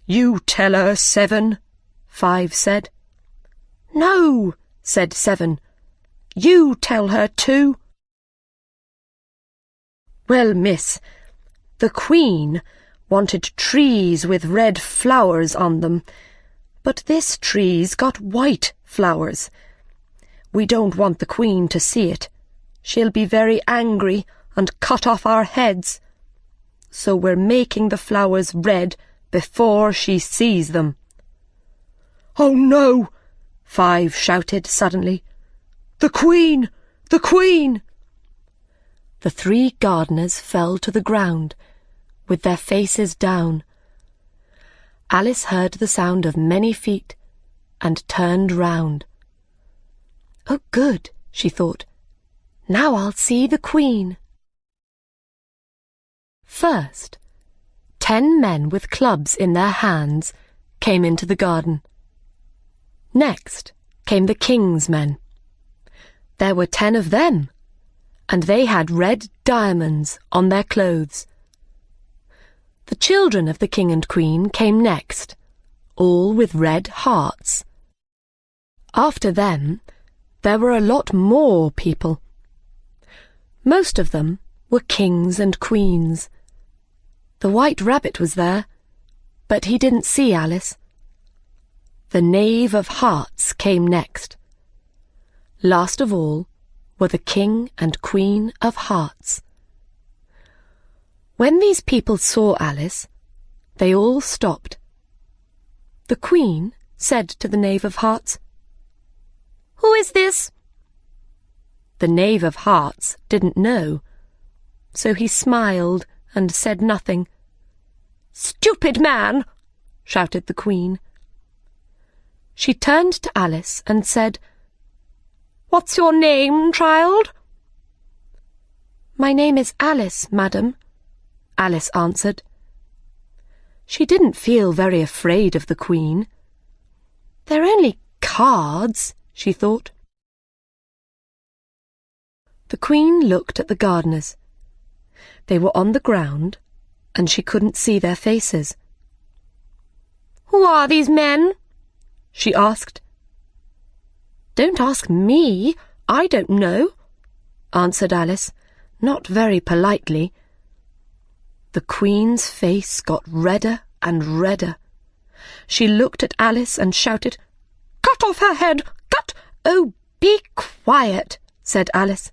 "You tell her, Seven," Five said. "No," said Seven. "You tell her too." "Well, miss, the Queen wanted trees with red flowers on them, but this tree's got white flowers. We don't want the Queen to see it. She'll be very angry and cut off our heads. So we're making the flowers red before she sees them." "Oh no!" Five shouted suddenly. "The Queen! The Queen!" The 3 gardeners fell to the ground, with their faces down. Alice heard the sound of many feet and turned round. "Oh, good," she thought. "Now I'll see the Queen." First, 10 men with clubs in their hands came into the garden. Next came the King's men. There were 10 of them, and they had red diamonds on their clothes. The children of the King and Queen came next, all with red hearts. After them, there were a lot more people. Most of them were kings and queens. The White Rabbit was there, but he didn't see Alice. The Knave of Hearts came next. Last of all were the King and Queen of Hearts. When these people saw Alice, they all stopped. The Queen said to the Knave of Hearts, "Who is this?" The Knave of Hearts didn't know, so he smiled and said nothing. "Stupid man!" shouted the Queen. She turned to Alice and said, "What's your name, child?" "My name is Alice, madam," Alice answered. She didn't feel very afraid of the Queen. "They're only cards," she thought. The Queen looked at the gardeners. They were on the ground, and she couldn't see their faces. "Who are these men?" she asked. "Don't ask me, I don't know," answered Alice, not very politely. The Queen's face got redder and redder. She looked at Alice and shouted, "Cut off her head! Cut!" "Oh, be quiet," said Alice.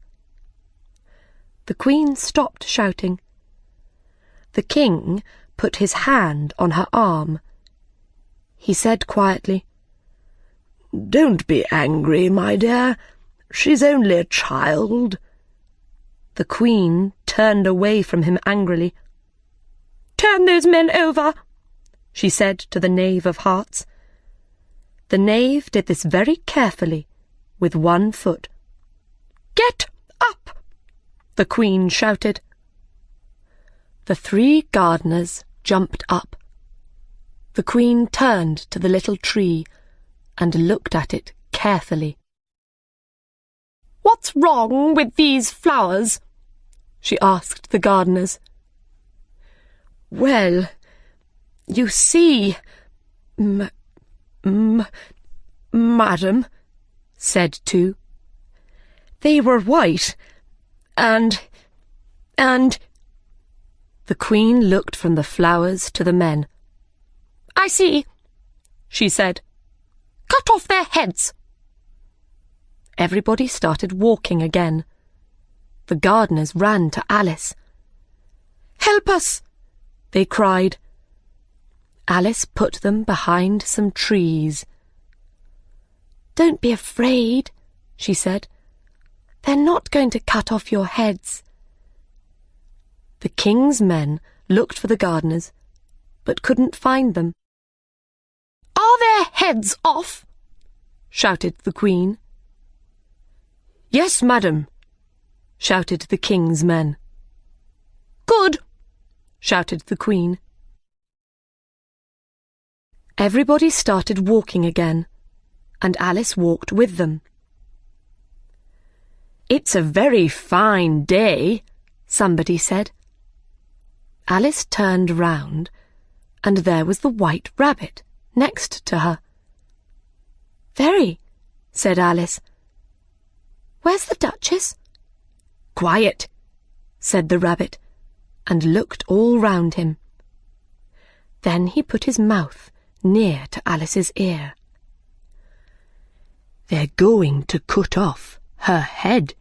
The Queen stopped shouting. The King put his hand on her arm. He said quietly, "Don't be angry, my dear. She's only a child." The Queen turned away from him angrily. "Turn those men over," she said to the Knave of Hearts. The Knave did this very carefully, with one foot. "Get up!" the Queen shouted. The 3 gardeners jumped up. The Queen turned to the little tree and looked at it carefully. "What What's wrong with these flowers? She asked the gardeners. Well, you see, madam, said two. They were white, and... The Queen looked from the flowers to the men. I see, she said. Cut off their heads. Everybody started walking again. The gardeners ran to Alice. Help us, they cried. Alice put them behind some trees. Don't be afraid, she said. They're not going to cut off your heads. The king's men looked for the gardeners, but couldn't find them. Are their heads off? Shouted the Queen. Yes, madam, shouted the king's men. Good, shouted the Queen. Everybody started walking again, and Alice walked with them. It's a very fine day, somebody said. Alice turned round, and there was the White Rabbit next to her. Very, said Alice. Where's the Duchess? Quiet, said the rabbit, and looked all round him. Then he put his mouth near to Alice's ear. They're going to cut off her head,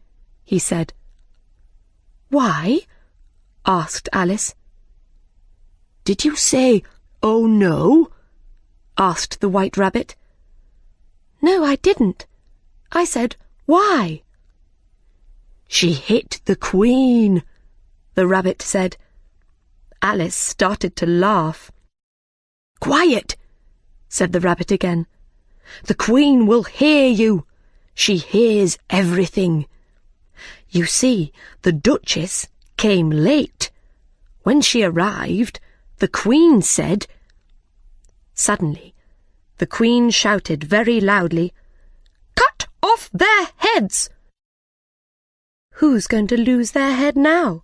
he said. Why? Asked Alice. Did you say, oh no? Asked the White Rabbit. No, I didn't. I said, why? She hit the Queen, the rabbit said. Alice started to laugh. Quiet, said the rabbit again. The Queen will hear you. She hears everything. You see, the Duchess came late. When she arrived, the Queen said... Suddenly, the Queen shouted very loudly, Cut off their heads! Who's going to lose their head now?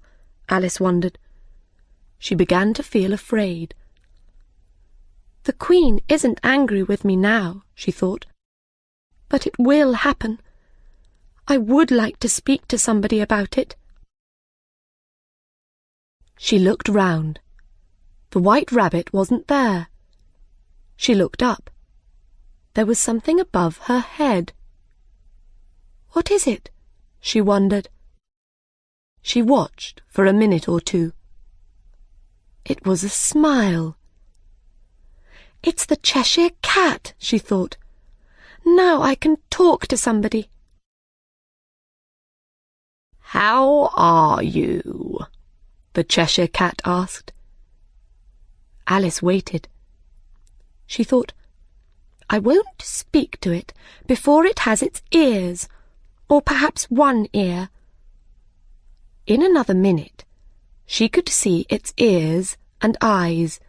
Alice wondered. She began to feel afraid. The Queen isn't angry with me now, she thought. But it will happen. I would like to speak to somebody about it. She looked round. The White Rabbit wasn't there. She looked up. There was something above her head. What is it? She wondered. She watched for a minute or two. It was a smile. It's the Cheshire Cat, she thought. Now I can talk to somebody. How are you? The Cheshire Cat asked. Alice waited. She thought, I won't speak to it before it has its ears, or perhaps one ear. In another minute, she could see its ears and eyes.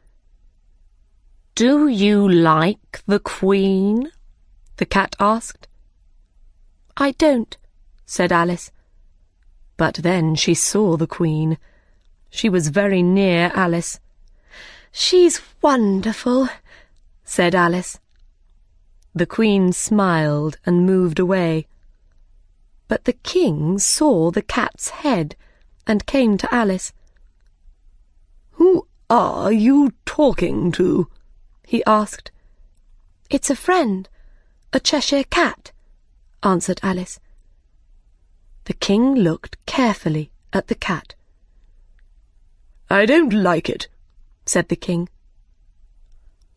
Do you like the Queen? The cat asked. I don't, said Alice. But then she saw the Queen. She was very near Alice. She's wonderful, said Alice. The Queen smiled and moved away. But the King saw the cat's head and came to Alice. Who are you talking to? He asked. It's a friend, a Cheshire Cat, answered Alice. The King looked carefully at the cat. I don't like it, said the King.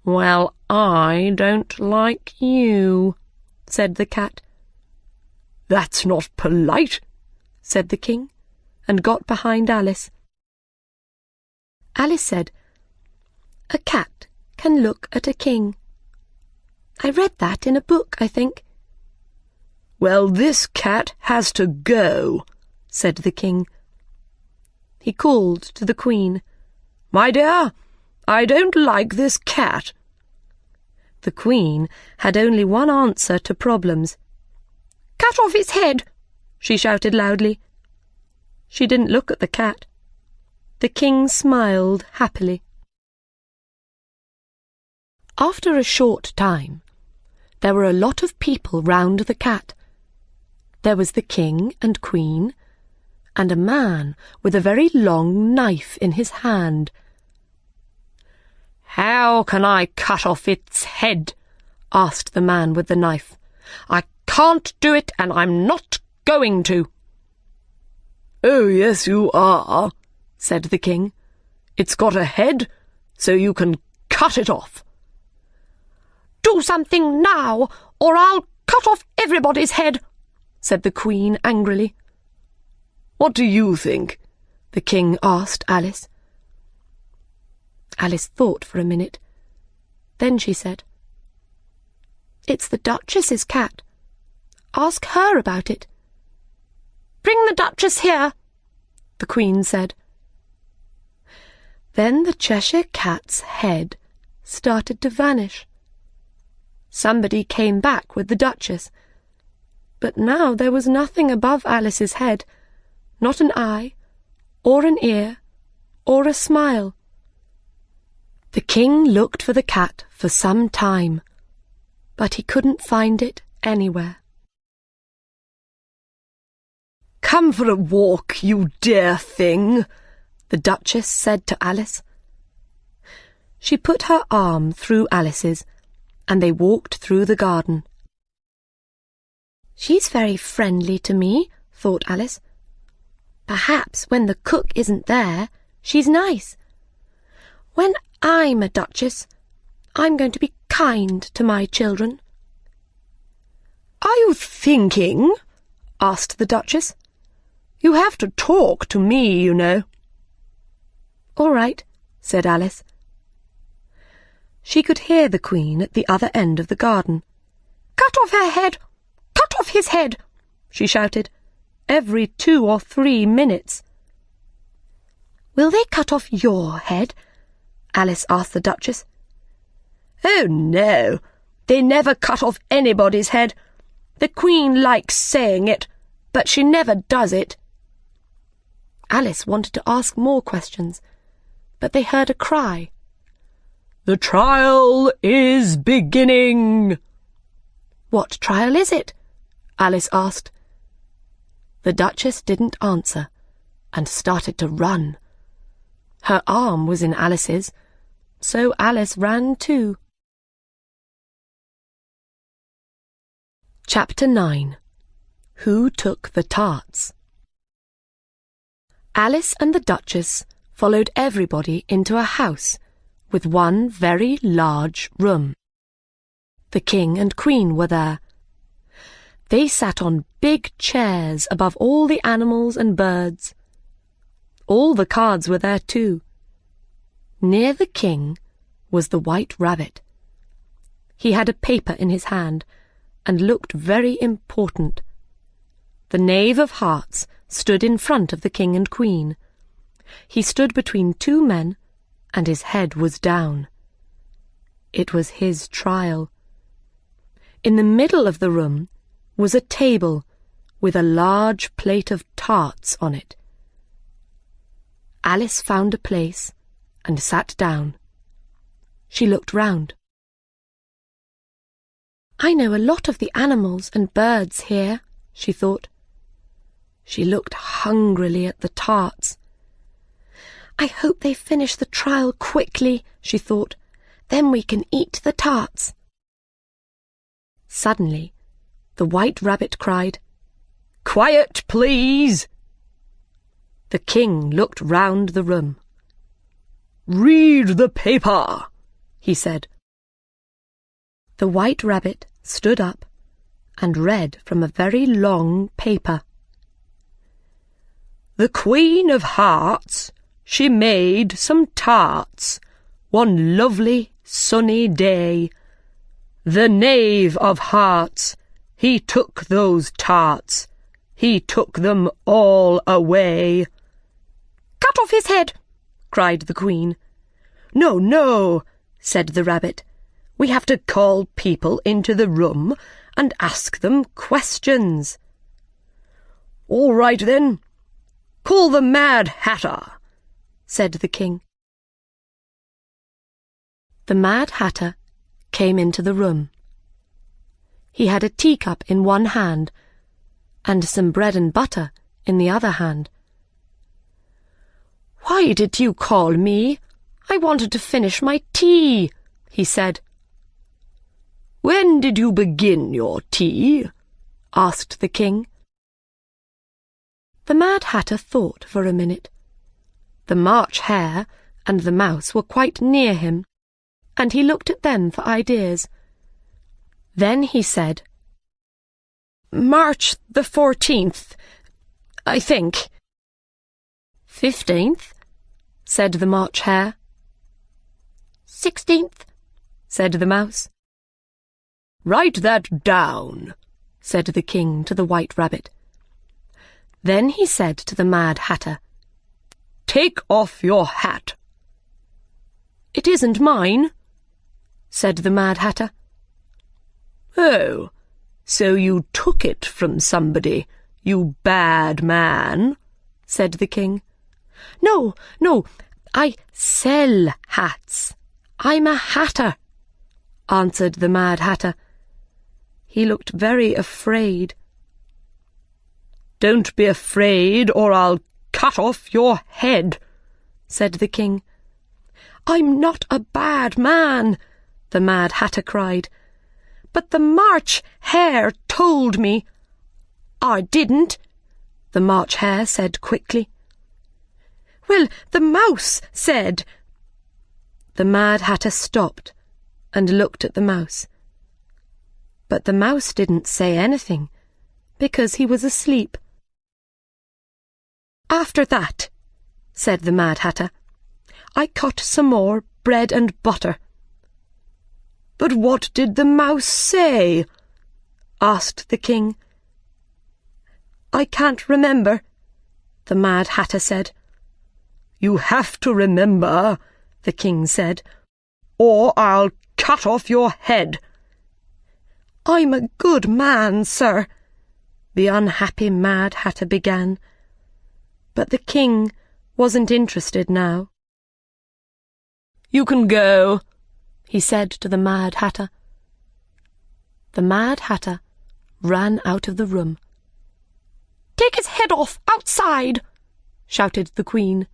Well, I don't like you, said the cat. That's not polite, said the King, and got behind Alice. Alice said, A cat can look at a king. I read that in a book, I think. Well, this cat has to go, said the King. He called to the Queen. My dear, I don't like this cat. The Queen had only one answer to problems. Cut off its head, she shouted loudly. She didn't look at the cat. The king smiled happily. After a short time, there were a lot of people round the cat. There was the king and queen, and a man with a very long knife in his hand. "How can I cut off its head?" asked the man with the knife. "I can't do it, and I'm not going to." "Oh, yes, you are," said the king. "It's got a head, so you can cut it off." "Do something now, or I'll cut off everybody's head," said the queen angrily. "What do you think?" the king asked Alice. Alice thought for a minute. Then she said, "It's the Duchess's cat. Ask her about it." "Bring the Duchess here," the queen said. Then the Cheshire Cat's head started to vanish. Somebody came back with the Duchess, but now there was nothing above Alice's head, not an eye, or an ear, or a smile. The king looked for the cat for some time, but he couldn't find it anywhere. "Come for a walk, you dear thing," the Duchess said to Alice. She put her arm through Alice's, and they walked through the garden. "She's very friendly to me," thought Alice. "Perhaps when the cook isn't there, she's nice. When I'm a Duchess, I'm going to be kind to my children." "Are you thinking?" asked the Duchess. "You have to talk to me, you know." "All right," said Alice. She could hear the Queen at the other end of the garden. "Cut off her head! Cut off his head!" she shouted, every 2 or 3 minutes. "Will they cut off your head?" Alice asked the Duchess. "Oh, no, they never cut off anybody's head. The Queen likes saying it, but she never does it." Alice wanted to ask more questions, but they heard a cry. "The trial is beginning." "What trial is it?" Alice asked. The Duchess didn't answer and started to run. Her arm was in Alice's, so Alice ran too. Chapter 9. Who Took the Tarts? Alice and the Duchess followed everybody into a house with one very large room. The King and Queen were there. They sat on big chairs above all the animals and birds. All the cards were there too. Near the King was the White Rabbit. He had a paper in his hand and looked very important. The Knave of Hearts stood in front of the King and Queen. He stood between 2 men, and his head was down. It was his trial. In the middle of the room was a table with a large plate of tarts on it. Alice found a place and sat down. She looked round. "I know a lot of the animals and birds here," she thought. She looked hungrily at the tarts. "I hope they finish the trial quickly," she thought. "Then we can eat the tarts." Suddenly, the White Rabbit cried, "Quiet, please!" The King looked round the room. "Read the paper," he said. The White Rabbit stood up and read from a very long paper. "The Queen of Hearts, she made some tarts one lovely sunny day. The Knave of Hearts, he took those tarts, he took them all away." "Cut off his head!" cried the Queen. "No, no," said the Rabbit. "We have to call people into the room and ask them questions." All right, then. Call the Mad Hatter, said the king. The Mad Hatter came into the room. He had a teacup in one hand and some bread and butter in the other hand. "Why did you call me? I wanted to finish my tea," he said. "When did you begin your tea?" asked the king. The Mad Hatter thought for a minute. The March Hare and the Mouse were quite near him, and he looked at them for ideas. Then he said, "March the 14th, I think." "15th," said the March Hare. "16th," said the Mouse. "Write that down," said the king to the White Rabbit. Then he said to the Mad Hatter, "Take off your hat." "It isn't mine," said the Mad Hatter. "Oh, so you took it from somebody, you bad man," said the king. No, I sell hats. I'm a hatter," answered the Mad Hatter. He looked very afraid. "Don't be afraid, or I'll cut off your head," said the king. "I'm not a bad man," the Mad Hatter cried. "But the March Hare told me." "I didn't," the March Hare said quickly. "Well, the Mouse said." The Mad Hatter stopped and looked at the Mouse. But the Mouse didn't say anything, because he was asleep. "After that," said the Mad Hatter, "I cut some more bread and butter." "But what did the Mouse say?" asked the king. "I can't remember," the Mad Hatter said. "You have to remember," the king said, "or I'll cut off your head." "I'm a good man, sir," the unhappy Mad Hatter began. But the king wasn't interested now. "You can go," he said to the Mad Hatter. The Mad Hatter ran out of the room. "Take his head off outside!" shouted the Queen.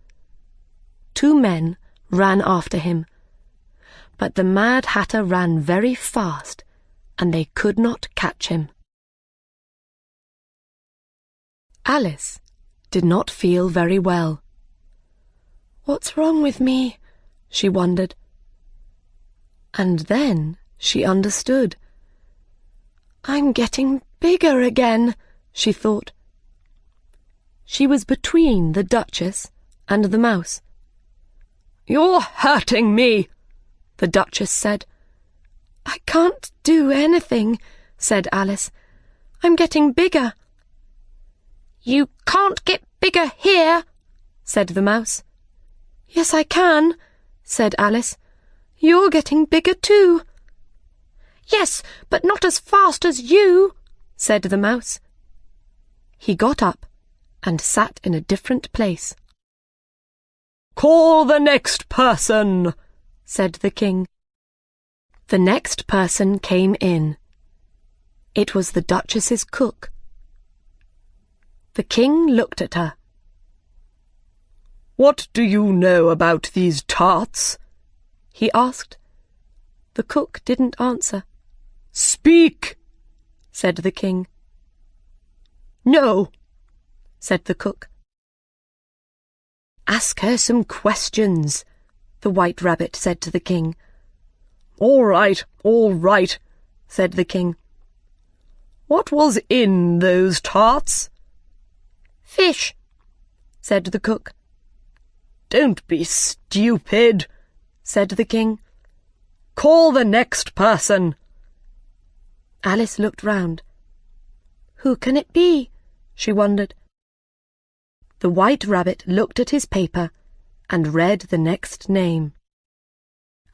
2 men ran after him, but the Mad Hatter ran very fast, and they could not catch him. Alice did not feel very well. "What's wrong with me?" she wondered. And then she understood. "I'm getting bigger again," she thought. She was between the Duchess and the Mouse. "You're hurting me," the Duchess said. "I can't do anything," said Alice. "I'm getting bigger." "You can't get bigger here," said the Mouse. "Yes, I can," said Alice. "You're getting bigger too." "Yes, but not as fast as you," said the Mouse. He got up and sat in a different place. "Call the next person," said the king. The next person came in. It was the Duchess's cook. The king looked at her. "What do you know about these tarts?" he asked. The cook didn't answer. "Speak," said the king. "No," said the cook. "Ask her some questions," the White Rabbit said to the king. All right, said the king. "What was in those tarts?" "Fish," said the cook. "Don't be stupid," said the king. "Call the next person." Alice looked round. Who can it be? She wondered. The White Rabbit looked at his paper and read the next name.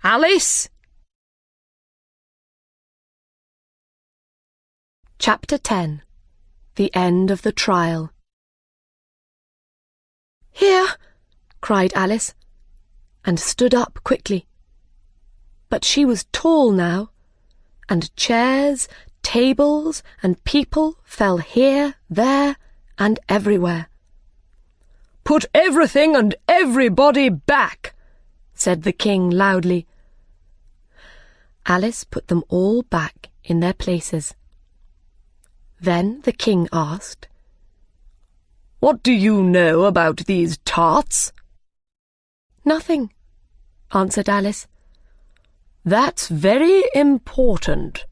Alice! Chapter 10. The End of the Trial. Here, cried Alice, and stood up quickly. But she was tall now, and chairs, tables, and people fell here, there, and everywhere. "Put everything and everybody back," said the king loudly. Alice put them all back in their places. Then the king asked, "What do you know about these tarts?" "Nothing," answered Alice. "That's very important,"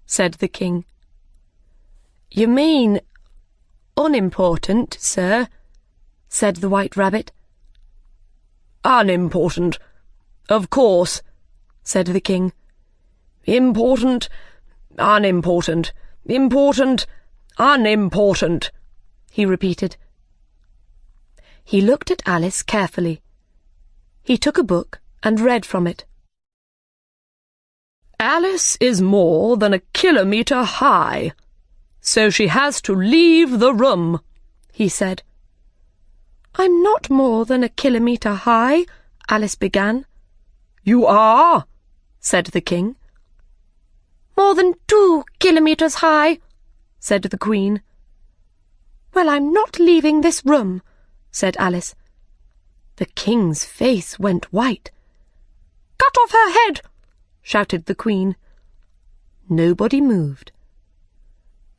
said the king. "You mean unimportant, sir," said the White Rabbit. "Unimportant, of course," said the king. "Important, unimportant, important, unimportant," he repeated. He looked at Alice carefully. He took a book and read from it. "Alice is more than a kilometre high, so she has to leave the room," he said. "I'm not more than a kilometre high," Alice began. "You are," said the king. "More than 2 kilometres high," said the Queen. "Well, I'm not leaving this room," said Alice. The king's face went white. "Cut off her head!" shouted the Queen. Nobody moved.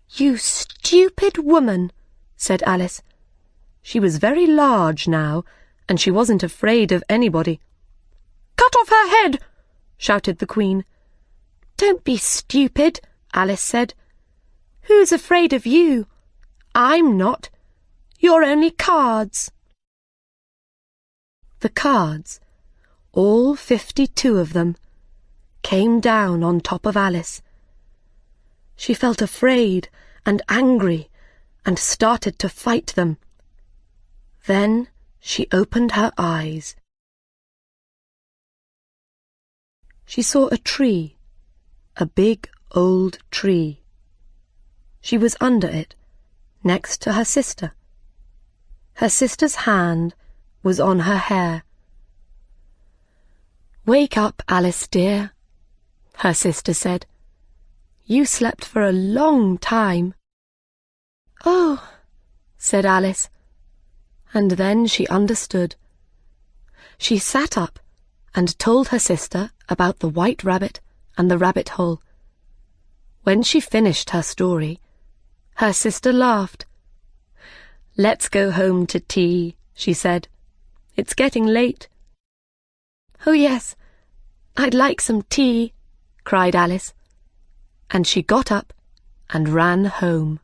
"You stupid woman," said Alice. She was very large now, and she wasn't afraid of anybody. "Cut off her head!" shouted the Queen. "Don't be stupid," Alice said. "Who's afraid of you? I'm not. You're only cards." The cards, all 52 of them, came down on top of Alice. She felt afraid and angry and started to fight them. Then she opened her eyes. She saw a tree, a big old tree. She was under it, next to her sister. Her sister's hand was on her hair. "Wake up, Alice dear," her sister said. "You slept for a long time." "Oh," said Alice, and then she understood. She sat up and told her sister about the White Rabbit and the rabbit hole. When she finished her story, her sister laughed. "Let's go home to tea," she said. "It's getting late." "Oh, yes, I'd like some tea," cried Alice, and she got up and ran home.